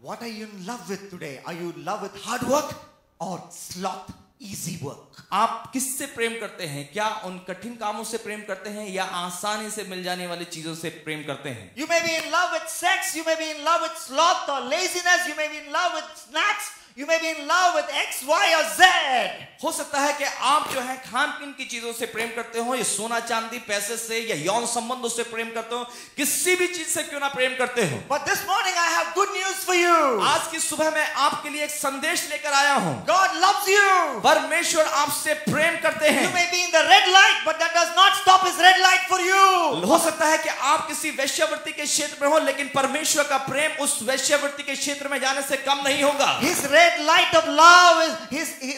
C: What are you in love with today? Are you in love with hard work or sloth, easy work?
B: आप किससे प्रेम करते हैं? क्या उन कठिन कामों से प्रेम करते हैं या आसानी से मिल जाने वाली चीजों से प्रेम करते हैं?
C: You may be in love with sex, you may be in love with sloth or laziness, you may be in love with snacks, you may be in love with X, Y or Z.
B: हो सकता है कि आप जो है खान पीन की चीजों से प्रेम करते हो, या सोना चांदी पैसे से या यौन संबंधों से प्रेम करते हो, किसी भी चीज से क्यों ना प्रेम करते हो।
C: But this morning I have good news for you.
B: आज की सुबह मैं आपके लिए एक संदेश लेकर आया हूं।
C: God loves you.
B: परमेश्वर आपसे प्रेम करते हैं।
C: You may be in the red light, but that does not stop his red light for you.
B: हो सकता है कि आप किसी वेश्यावृत्ति के क्षेत्र में हो, लेकिन परमेश्वर का प्रेम उस वेश्यावृत्ति के क्षेत्र में जाने से कम नहीं होगा।
C: His red light of love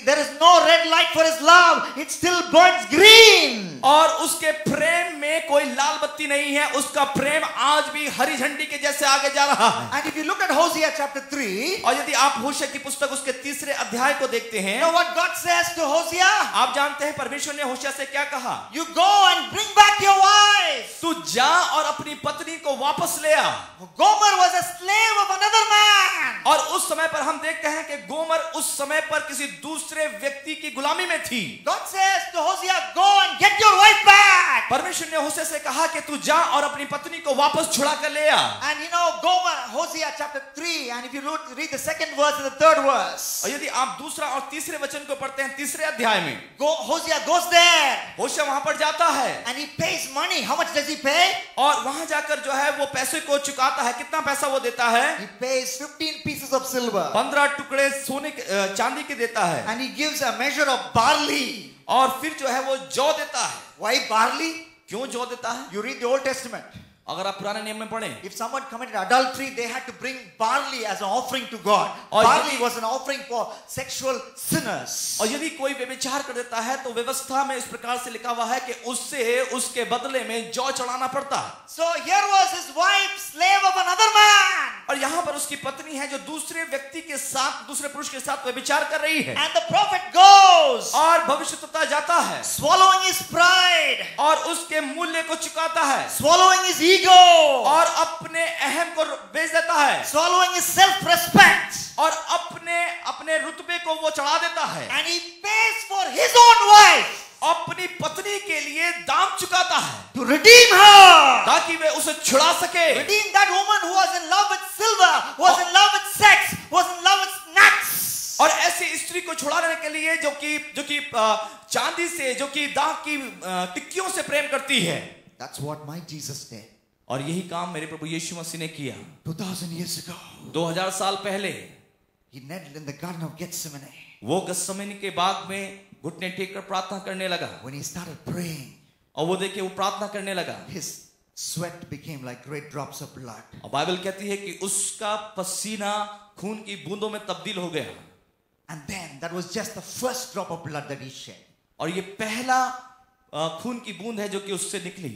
C: there is no red light for his love. It still burns green.
B: और उसके प्रेम में कोई लाल बत्ती नहीं है, उसका प्रेम आज भी हरी झंडी के जैसे आगे जा रहा है।
C: And if you look at Hosea chapter 3,
B: और यदि आप होशे की पुस्तक उसके 3 अध्याय को देखते हैं,
C: you know what God says to Hosea?
B: आप जानते हैं परमेश्वर ने होशे से क्या कहा?
C: You go and bring back your wife.
B: तू जा और अपनी पत्नी को वापस ले आ।
C: Gomer was a slave of another man.
B: और उस समय पर हम देखते हैं कि गोमर उस समय पर किसी दूसरे व्यक्ति की गुलामी में थी।
C: God says to Hosea, go and get your wife back.
B: परमेश्वर ने होशे से कहा कि तू जा और अपनी पत्नी को वापस छुड़ा कर ले आ।
C: And you know, Gomer, Hosea chapter 3, and if you read the second verse and the third verse,
B: और यदि आप दूसरा और तीसरे वचन को पढ़ते हैं तीसरे अध्याय में,
C: Hosea goes there
B: होशे वहां पर जाता है
C: and he pays money. How much does he pay?
B: और वहां जाकर जो है वो पैसे को चुकाता है। कितना पैसा वो देता है?
C: He pays 15 pieces of silver
B: 15 टुकड़े सोने चांदी के देता है
C: and he gives a measure of barley.
B: और फिर जो है वो जौ देता है।
C: Why barley?
B: क्यों जौ देता है?
C: You read the Old Testament.
B: अगर आप पुराने नियम में पढ़ें,
C: If someone committed adultery, they had to bring barley as an offering to God.
B: और
C: Barley was an offering for sexual sinners.
B: और यदि कोई व्यभिचार कर देता है तो व्यवस्था में इस प्रकार से लिखा हुआ है कि उससे उसके बदले में जौ चढ़ाना पड़ता है।
C: So here was his wife, slave of another man.
B: और यहाँ पर उसकी पत्नी है जो दूसरे व्यक्ति के साथ, दूसरे पुरुष के साथ व्यभिचार कर रही है।
C: And the prophet goes,
B: और भविष्यद्वक्ता जाता है
C: swallowing his pride,
B: और उसके मूल्य को चुकाता है
C: swallowing his ego,
B: और अपने अहम को बेच देता है
C: swallowing his self-respect,
B: और अपने रुतबे को वो चढ़ा देता है।
C: and he pays for his own wife
B: अपनी पत्नी के लिए दाम चुकाता है
C: to redeem her.
B: ताकि वे उसे छुड़ा सके।
C: Redeem that woman who was in love with silver, who was in love with sex, who was in love with nuts.
B: और ऐसी स्त्री को छुड़ाने के लिए जो कि चांदी से, जो कि दाग की टिक्कियों से प्रेम करती है।
C: That's what my Jesus did.
B: और यही काम मेरे प्रभु यीशु मसीह ने किया
C: 2000 years ago.
B: 2000 साल पहले।
C: He knelt in the Garden of Gethsemane.
B: वो गethsemane के बाग में घुटने टेक कर प्रार्थना करने लगा।
C: When he started praying,
B: और वो देखिए वो प्रार्थना करने लगा,
C: his sweat became like great drops of blood.
B: और बाइबल कहती है कि उसका पसीना खून की बूंदों में तब्दील हो गया।
C: And then that was just the first drop of blood that he shed.
B: और ये पहला खून की बूंद है जो कि उससे निकली।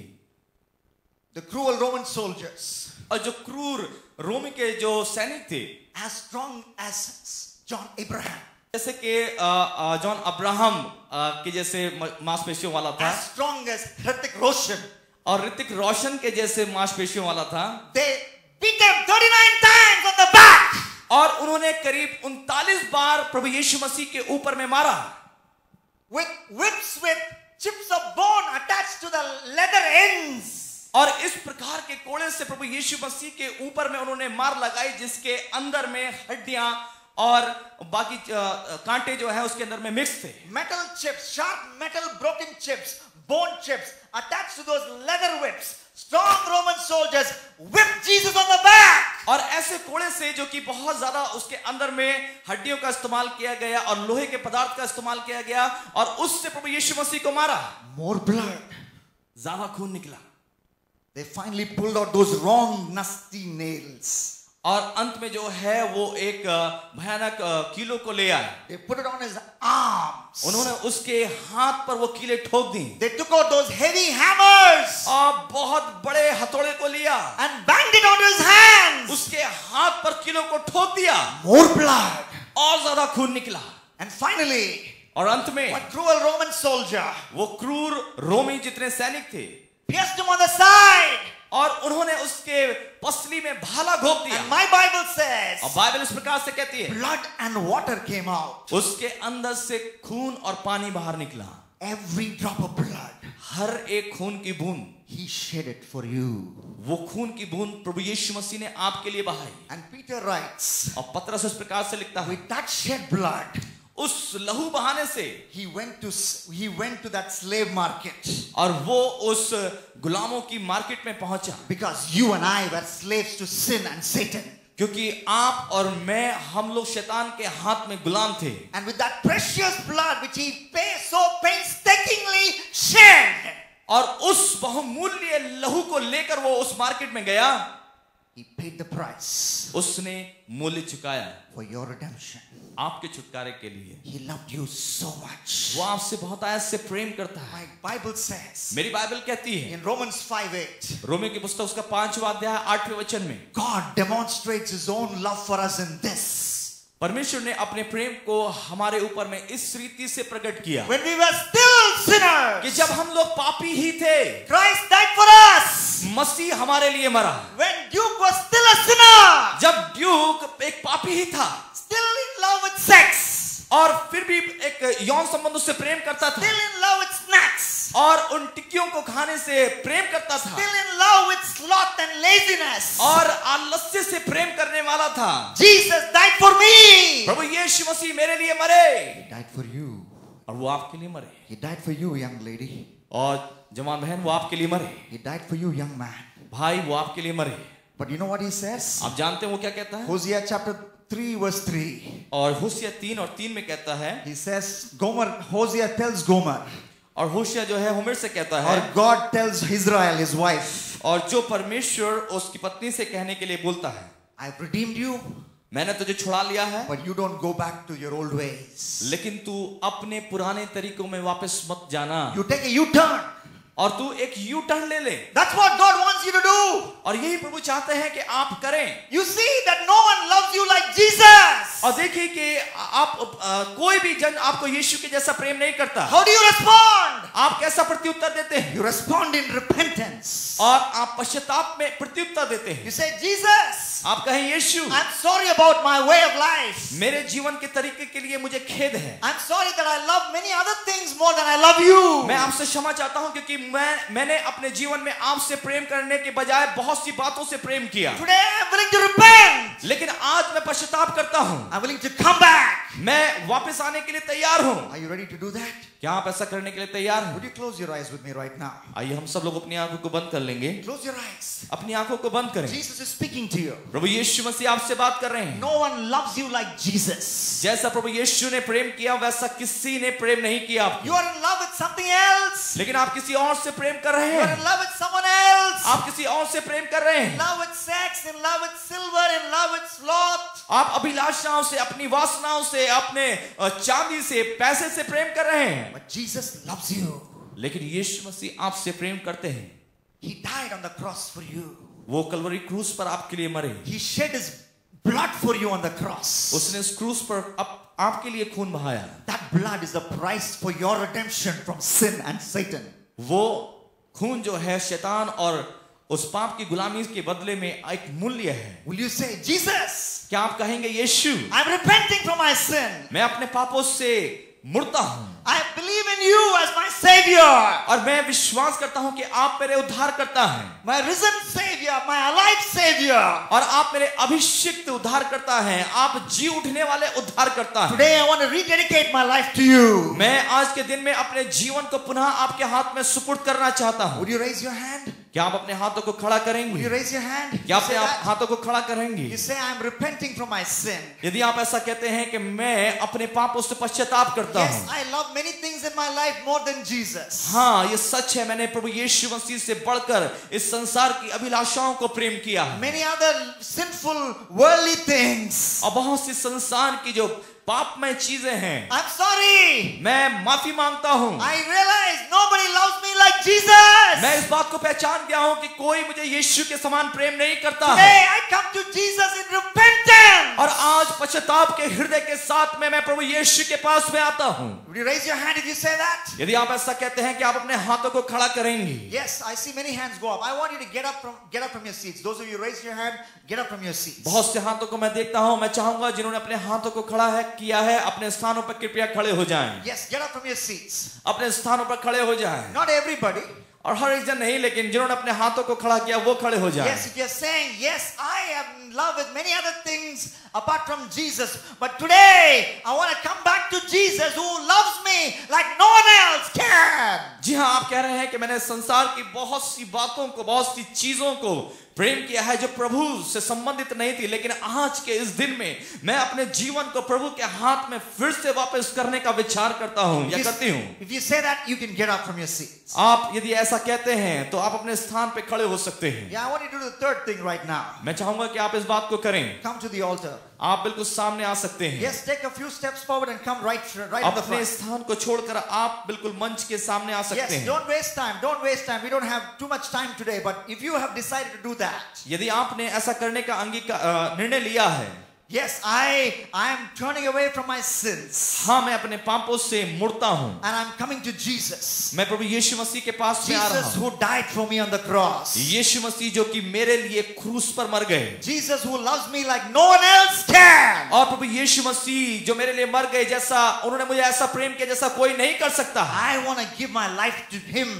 C: The cruel Roman soldiers,
B: और जो क्रूर रोमी के जो सैनिक थे,
C: as strong as John Abraham,
B: जैसे कि जॉन अब्राहम के जैसे मांसपेशियों वाला था,
C: as strong as Hrithik Roshan,
B: और ऋतिक रोशन के जैसे मांसपेशियों वाला था,
C: they beat him 39 times on the back.
B: और उन्होंने करीब 39 बार प्रभु यीशु मसीह के ऊपर में मारा,
C: With whips with chips of bone attached to the leather ends.
B: और इस प्रकार के कोड़े से प्रभु यीशु मसीह के ऊपर में उन्होंने मार लगाई जिसके अंदर में हड्डियां और बाकी कांटे जो है उसके अंदर में मिक्स थे।
C: Metal chips, sharp metal broken chips, bone chips attached to those leather whips. Strong Roman soldiers whipped Jesus on the back.
B: और ऐसे कोड़े से जो कि बहुत ज्यादा उसके अंदर में हड्डियों का इस्तेमाल किया गया और लोहे के पदार्थ का इस्तेमाल किया गया और उससे प्रभु यीशु मसीह को मारा।
C: More blood.
B: ज्यादा खून निकला।
C: They finally pulled out those wrong, nasty nails.
B: और अंत में जो है वो एक भयानक कीलों को ले आए।
C: They put it on his arms.
B: उन्होंने उसके हाथ पर वो कीले ठोक दी।
C: They took out those heavy hammers
B: और बहुत बड़े हथौड़े को लिया
C: and banged it onto his hands.
B: उसके हाथ पर कीलों को ठोक दिया।
C: More blood.
B: और ज्यादा खून निकला।
C: And finally,
B: और अंत में
C: one cruel Roman soldier
B: वो क्रूर रोमी जितने सैनिक थे
C: pierced him on the side.
B: और उन्होंने उसके पसली में भाला घोंप दिया।
C: And my Bible says,
B: और बाइबल इस प्रकार से कहती है,
C: blood and water came out.
B: उसके अंदर से खून और पानी बाहर निकला।
C: Every drop of blood,
B: हर एक खून की बूंद,
C: he shed it for you.
B: वो खून की बूंद प्रभु यीशु मसीह ने आपके लिए बहाई।
C: And Peter writes,
B: और पतरस इस प्रकार से लिखता है,
C: with that shed blood,
B: उस लहू बहाने से
C: he went to that slave market.
B: और वो उस गुलामों की मार्केट में पहुंचा।
C: Because you and I were slaves to sin and Satan.
B: क्योंकि आप और मैं, हम लोग शैतान के हाथ में गुलाम थे।
C: And with that precious blood which he so painstakingly shed,
B: और उस बहुमूल्य लहू को लेकर वो उस मार्केट में गया।
C: he paid the price
B: उसने मूल्य चुकाया
C: for your redemption.
B: आपके छुटकारे के लिए।
C: He loved you so much.
B: वो आपसे बहुत आयत से प्रेम करता है।
C: My Bible says
B: मेरी बाइबल कहती है
C: in Romans 5:8,
B: रोमी की पुस्तक उसका 5वां अध्याय 8वें वचन में,
C: God demonstrates his own love for us in this.
B: परमेश्वर ने अपने प्रेम को हमारे ऊपर में इस रीति से प्रकट किया
C: When we were still sinners,
B: कि जब हम लोग पापी ही थे,
C: Christ died for us.
B: मसीह हमारे लिए मरा।
C: When Duke was still a sinner,
B: जब ड्यूक एक पापी ही था,
C: still in love with sex,
B: और फिर भी एक यौन संबंध उससे प्रेम करता था,
C: still in love with snacks,
B: और उन टिक्कियों को खाने से प्रेम करता था,
C: still in love with sloth and laziness.
B: और आलस्य से प्रेम करने वाला था।
C: Jesus died for me.
B: प्रभु यीशु मसीह मेरे लिए मरे,
C: He died for you.
B: और वो आपके लिए मरे।
C: He died for you, young lady.
B: और जवान बहन, वो आपके लिए मरे।
C: He died for you, young man.
B: भाई, वो आपके लिए मरे।
C: But you know what he says?
B: आप जानते हैं वो क्या कहता है?
C: Hosea chapter 3 verse 3.
B: और होशिया 3 और 3 में कहता है,
C: He says, Gomer, Hosea tells Gomer,
B: और होशिया जो है होमेर से कहता
C: or
B: है,
C: God tells Israel, his wife,
B: और जो परमेश्वर उसकी पत्नी से कहने के लिए बोलता है,
C: I've redeemed you,
B: मैंने तुझे छुड़ा लिया है,
C: but you don't go back to your old ways.
B: लेकिन तू अपने पुराने तरीकों में वापस मत जाना,
C: You take a U-turn.
B: और तू एक यू टर्न ले ले।
C: That's what God wants you to do.
B: और यही प्रभु चाहते हैं कि आप करें।
C: You see that no one loves you like Jesus.
B: और देखिए कि आप कोई भी जन आपको यीशु के जैसा प्रेम नहीं करता।
C: How do you respond?
B: आप कैसा प्रत्युत्तर देते हैं?
C: You respond in repentance.
B: और आप पश्चाताप में प्रत्युत्तर देते हैं।
C: You say, Jesus,
B: आप कहें, यीशु,
C: I'm sorry about my way of life.
B: मेरे जीवन के तरीके के लिए मुझे खेद है।
C: I'm sorry that I love many other things more than I love you.
B: मैं आपसे क्षमा चाहता हूं क्योंकि मैंने अपने जीवन में आपसे प्रेम करने के बजाय बहुत सी बातों से प्रेम किया।
C: Today I'm willing to repent.
B: लेकिन आज मैं पश्चाताप करता हूं।
C: I'm willing to come back.
B: मैं वापस आने के लिए तैयार हूं।
C: Are you ready to do that?
B: क्या आप ऐसा करने के लिए तैयार हैं?
C: Would you close your eyes with me right now?
B: आइए हम सब लोग अपनी आंखों को बंद कर लेंगे।
C: Close your eyes.
B: अपनी आंखों को बंद करें।
C: Jesus is speaking to you.
B: प्रभु यीशु मसीह आपसे बात कर रहे हैं।
C: No one loves you like Jesus.
B: जैसा प्रभु यीशु ने प्रेम किया वैसा किसी ने प्रेम नहीं किया आपको।
C: You are in love with something else.
B: लेकिन आप किसी और से प्रेम कर रहे
C: You are
B: हैं।
C: in love with someone else.
B: आप किसी और से प्रेम कर रहे
C: In
B: हैं।
C: love with sex, in love with silver, in love with sloth.
B: आप अभिलाषाओं से, अपनी वासनाओं से, अपने चांदी से, पैसे से प्रेम कर रहे हैं।
C: But Jesus loves you.
B: लेकिन यीशु मसीह आपसे प्रेम करते हैं।
C: He died on the cross for you.
B: वो कलवरी क्रूस पर आपके लिए मरे।
C: He shed his blood for you on the cross.
B: उसने उस क्रूस पर आपके लिए खून बहाया।
C: That blood is the price for your redemption from sin and Satan.
B: वो खून जो है शैतान और उस पाप की गुलामी के बदले में एक मूल्य है।
C: Will you say, Jesus,
B: क्या आप कहेंगे, यीशु,
C: I'm repenting from my sin.
B: मैं अपने पापों से मुड़ता हूं
C: I believe in you as my Savior.
B: और मैं विश्वास करता हूं कि आप मेरे उद्धार करता हैं,
C: My risen Savior, my alive Savior.
B: और आप मेरे अभिषिक्त उद्धार करता हैं, आप जी उठने वाले उद्धार करता हैं।
C: Today I want to rededicate my life to you.
B: मैं आज के दिन में अपने जीवन को पुनः आपके हाथ में सुपुर्द करना चाहता हूं।
C: Would you raise your hand?
B: क्या आप अपने हाथों को खड़ा
C: Would you
B: करेंगे?
C: raise your hand?
B: क्या
C: You
B: अपने
C: say that?
B: हाथों को खड़ा करेंगे?
C: You say, I'm repenting from my sin.
B: यदि आप ऐसा कहते हैं कि मैं अपने पापों से पश्चाताप करता
C: Yes,
B: हूं।
C: I love many things in my life more than Jesus.
B: हाँ, ये सच है, मैंने प्रभु यीशु मसीह से बढ़कर इस संसार की अभिलाषाओं को प्रेम किया है।
C: Many other sinful, worldly things.
B: और बहुत सी संसार की जो पापमय चीजें हैं,
C: I'm sorry.
B: मैं माफी मांगता हूं।
C: I realize nobody loves me like Jesus.
B: मैं इस बात को पहचान गया हूं कि कोई मुझे यीशु के समान प्रेम नहीं करता है।
C: Today I come to Jesus in repentance.
B: और आज पश्चाताप के हृदय के साथ में मैं प्रभु यीशु के पास में आता हूं।
C: Would you raise your hand if you say that?
B: यदि आप ऐसा कहते हैं कि आप अपने हाथों को खड़ा करेंगे।
C: Yes, I see many hands go up. I want you to get up from your seats. Those of you raise your hand, get up from your seats.
B: बहुत से हाथों को मैं देखता हूं। मैं चाहूंगा जिन्होंने अपने हाथों को खड़ा किया है, अपने स्थानों पर कृपया खड़े हो जाएं।
C: Yes, get up from your seats.
B: अपने स्थानों पर खड़े हो जाएं।
C: Not everybody.
B: और हर एक जन नहीं, लेकिन जिन्होंने अपने हाथों को खड़ा किया वो खड़े हो जाएं।
C: Yes, if you're saying, yes, I am in love with many other things apart from Jesus, but today I want to come back to Jesus who loves me like no one else can.
B: जी हाँ, आप कह रहे हैं कि मैंने संसार की बहुत सी बातों को, बहुत सी चीजों को प्रेम किया है जो प्रभु से संबंधित नहीं थी, लेकिन आज के इस दिन में मैं अपने जीवन को प्रभु के हाथ में फिर से वापस करने का विचार करता हूं या करती हूं।
C: If you say that, you can get up from your seats.
B: आप यदि ऐसा कहते हैं तो आप अपने स्थान पे खड़े हो सकते हैं।
C: Yeah, I want you to do the third thing right now.
B: मैं चाहूंगा कि आप इस बात को करें।
C: Come to the altar.
B: आप बिल्कुल सामने आ सकते हैं।
C: Yes, take a few steps forward and come right in the
B: अपने
C: front.
B: स्थान को छोड़कर आप बिल्कुल मंच के सामने आ सकते
C: Yes,
B: हैं।
C: don't waste time. Don't waste time. We don't have too much time today, but if you have decided to do that,
B: यदि आपने ऐसा करने का निर्णय लिया है,
C: Yes, I am turning away from my sins.
B: हाँ, मैं अपने पापों से मुड़ता हूँ
C: And I'm coming to Jesus.
B: मैं प्रभु यीशु मसीह के पास में आ रहा
C: Jesus
B: हूँ।
C: who died for me on the cross.
B: यीशु मसीह जो कि मेरे लिए क्रूस पर मर गए
C: Jesus who loves me like no one else can.
B: और प्रभु यीशु मसीह जो मेरे लिए मर गए, जैसा उन्होंने मुझे ऐसा प्रेम किया जैसा कोई नहीं कर सकता।
C: I want to give my life to Him.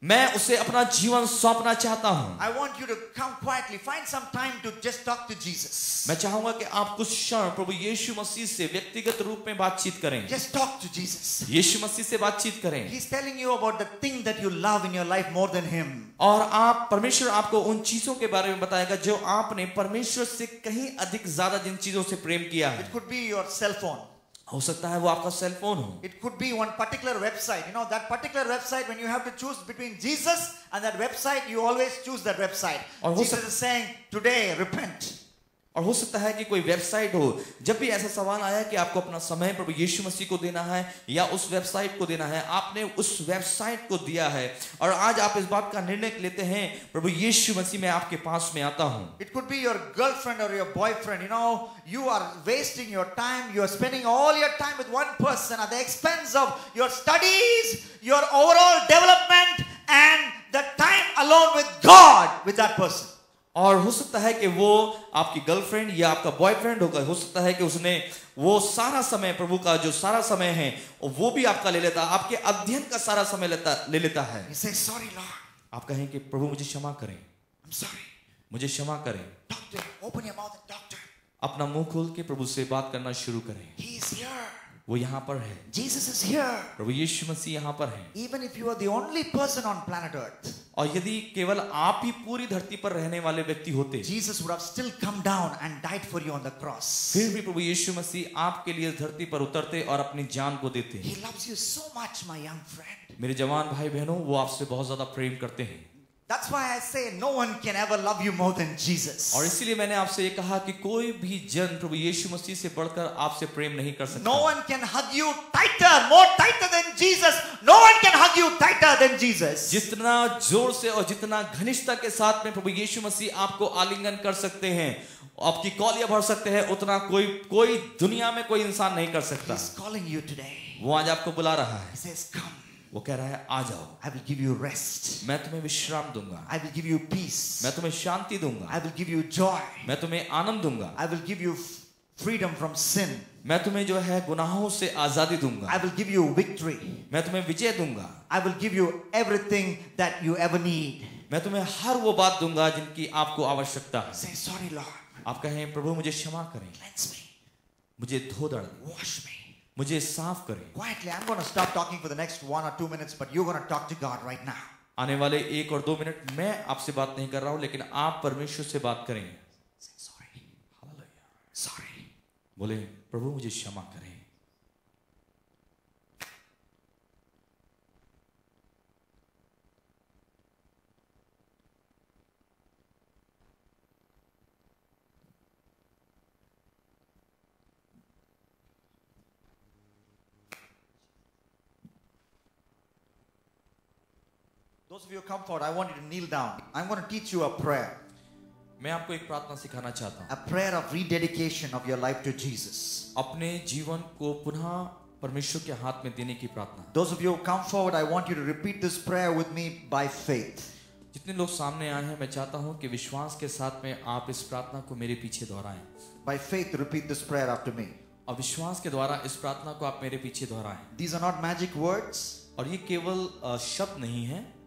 B: मैं उसे अपना जीवन सौंपना चाहता हूँ।
C: I want you to come quietly. Find some time to just talk to Jesus.
B: मैं चाहूंगा कि आप कुछ क्षण प्रभु यीशु मसीह से व्यक्तिगत रूप में बातचीत करें।
C: Just talk to Jesus.
B: यीशु मसीह से बातचीत करें
C: He's telling you about the thing that you love in your life more than Him.
B: और आप परमेश्वर आपको उन चीजों के बारे में बताएगा जो आपने परमेश्वर से कहीं अधिक ज्यादा जिन चीजों से प्रेम किया है।
C: It could be your cell phone.
B: हो सकता है वो आपका सेल फोन हो।
C: It could be one particular website. You know, that particular website, when you have to choose between Jesus and that website, you always choose that website.
B: और
C: Jesus is saying, today, repent.
B: और हो सकता है कि कोई website हो, जब भी ऐसा सवाल आया कि आपको अपना समय प्रभु यीशु मसीह को देना है या उस वेबसाइट को देना है, आपने उस वेबसाइट को दिया है और आज आप इस बात का निर्णय लेते हैं प्रभु यीशु मसीह मैं आपके पास में आता हूं।
C: It could be your girlfriend or your boyfriend. You know, you are wasting your time. You are spending all your time with one person at the expense of your studies, your overall development, and the time alone with God with that person.
B: और हो सकता है कि वो आपकी girlfriend या आपका boyfriend होगा, हो सकता है कि उसने वो सारा समय प्रभु का जो सारा समय है वो भी आपका ले लेता, आपके अध्ययन का सारा समय ले लेता है।
C: You say, sorry, Lord.
B: आप कहें कि प्रभु मुझे क्षमा करें,
C: I'm sorry.
B: मुझे क्षमा करें।
C: Talk to him. Open your mouth and talk to him.
B: अपना मुंह खोल के प्रभु से बात करना शुरू करें।
C: He is here.
B: वो यहाँ पर है,
C: Jesus is here.
B: प्रभु यीशु मसीह यहाँ पर है।
C: Even if you are the only person on planet Earth,
B: और यदि केवल आप ही पूरी धरती पर रहने वाले व्यक्ति होते,
C: Jesus would have still come down and died for you on the cross.
B: फिर भी प्रभु यीशु मसीह आपके लिए धरती पर उतरते और अपनी जान को देते।
C: He loves you so much, my young friend.
B: मेरे जवान भाई बहनों, वो आपसे बहुत ज्यादा प्रेम करते हैं।
C: That's why I say no one can ever love you more than Jesus.
B: और इसीलिए मैंने आपसे ये कहा कि कोई भी जन प्रभु यीशु मसीह से बढ़कर आपसे प्रेम नहीं कर सकता।
C: No one can hug you tighter, more tighter than Jesus. No one can hug you tighter than Jesus.
B: जितना जोर से और जितना घनिष्ठता के साथ में प्रभु यीशु मसीह आपको आलिंगन कर सकते हैं, आपकी कौलियां भर सकते हैं, उतना कोई दुनिया में कोई इंसान नहीं कर सकता।
C: He's calling you today.
B: वो आज आपको बुला रहा है।
C: He says, come.
B: वो कह रहा है आ जाओ,
C: I will give you rest.
B: मैं तुम्हें विश्राम दूंगा,
C: I will give you peace.
B: मैं तुम्हें शांति दूंगा,
C: I will give you joy.
B: मैं तुम्हें आनंद दूंगा,
C: I will give you freedom from sin.
B: मैं तुम्हें जो है गुनाहों से आजादी दूंगा,
C: I will give you victory.
B: मैं तुम्हें विजय दूंगा,
C: I will give you everything that you ever need.
B: मैं तुम्हें हर वो बात दूंगा जिनकी आपको आवश्यकता है।
C: Say, sorry, Lord.
B: आप कहें प्रभु मुझे क्षमा करें,
C: Cleanse me.
B: मुझे धो डालें,
C: Wash me.
B: मुझे साफ करें।
C: Quietly, I'm going to stop talking for the next 1 or 2 minutes, but you're going to talk to God right now.
B: आने वाले 1 और 2 मिनट मैं आपसे बात नहीं कर रहा हूं, लेकिन आप परमेश्वर से बात करें।
C: Say, sorry. Sorry.
B: बोले प्रभु मुझे क्षमा करें।
C: Those of you who come forward, I want you to kneel down. I'm going to teach you a prayer.
B: मैं आपको एक प्रार्थना सिखाना चाहता हूं,
C: A prayer of rededication of your life to Jesus.
B: अपने जीवन को पुनः परमेश्वर के हाथ में देने की प्रार्थना।
C: Those of you who come forward, I want you to repeat this prayer with me by faith.
B: जितने लोग सामने आए हैं, मैं चाहता हूं कि विश्वास के साथ में आप इस प्रार्थना को मेरे पीछे दोहराएं।
C: By faith, repeat this prayer after me.
B: और विश्वास के द्वारा इस प्रार्थना को आप मेरे पीछे दोहराएं।
C: These are not magic words.
B: और ये केवल शब्द नहीं है,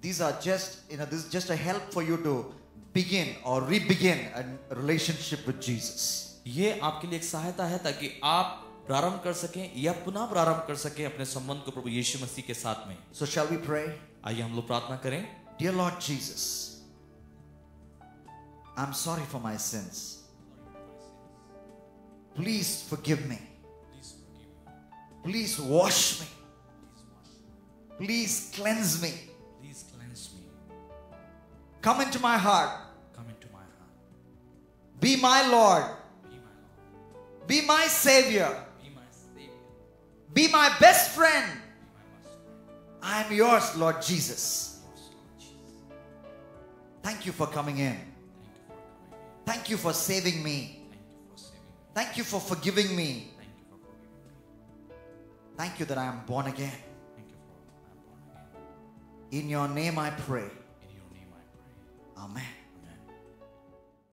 C: These are just, this is just a help for you to begin or re-begin a relationship with Jesus.
B: ये आपके लिए एक सहायता है ताकि आप प्रारंभ कर सकें या पुनः प्रारंभ कर सकें अपने संबंध को प्रभु यीशु मसीह के साथ में।
C: So shall we pray?
B: आइए हम लोग प्रार्थना करें।
C: Dear Lord Jesus, I'm sorry for my sins. Please forgive me. Please wash me. Please cleanse me.
B: Please cleanse me.
C: Come into my heart.
B: Come into my heart.
C: Be my Lord.
B: Be my Lord.
C: Be my Savior.
B: Be my Savior.
C: Be my best friend.
B: Be my best friend.
C: I am yours, Lord Jesus.
B: Yours, Lord Jesus.
C: Thank you for coming in.
B: Thank you for coming in.
C: Thank you for saving me.
B: Thank you for saving me.
C: Thank you for forgiving me. Thank you that I am born again. In your name I pray.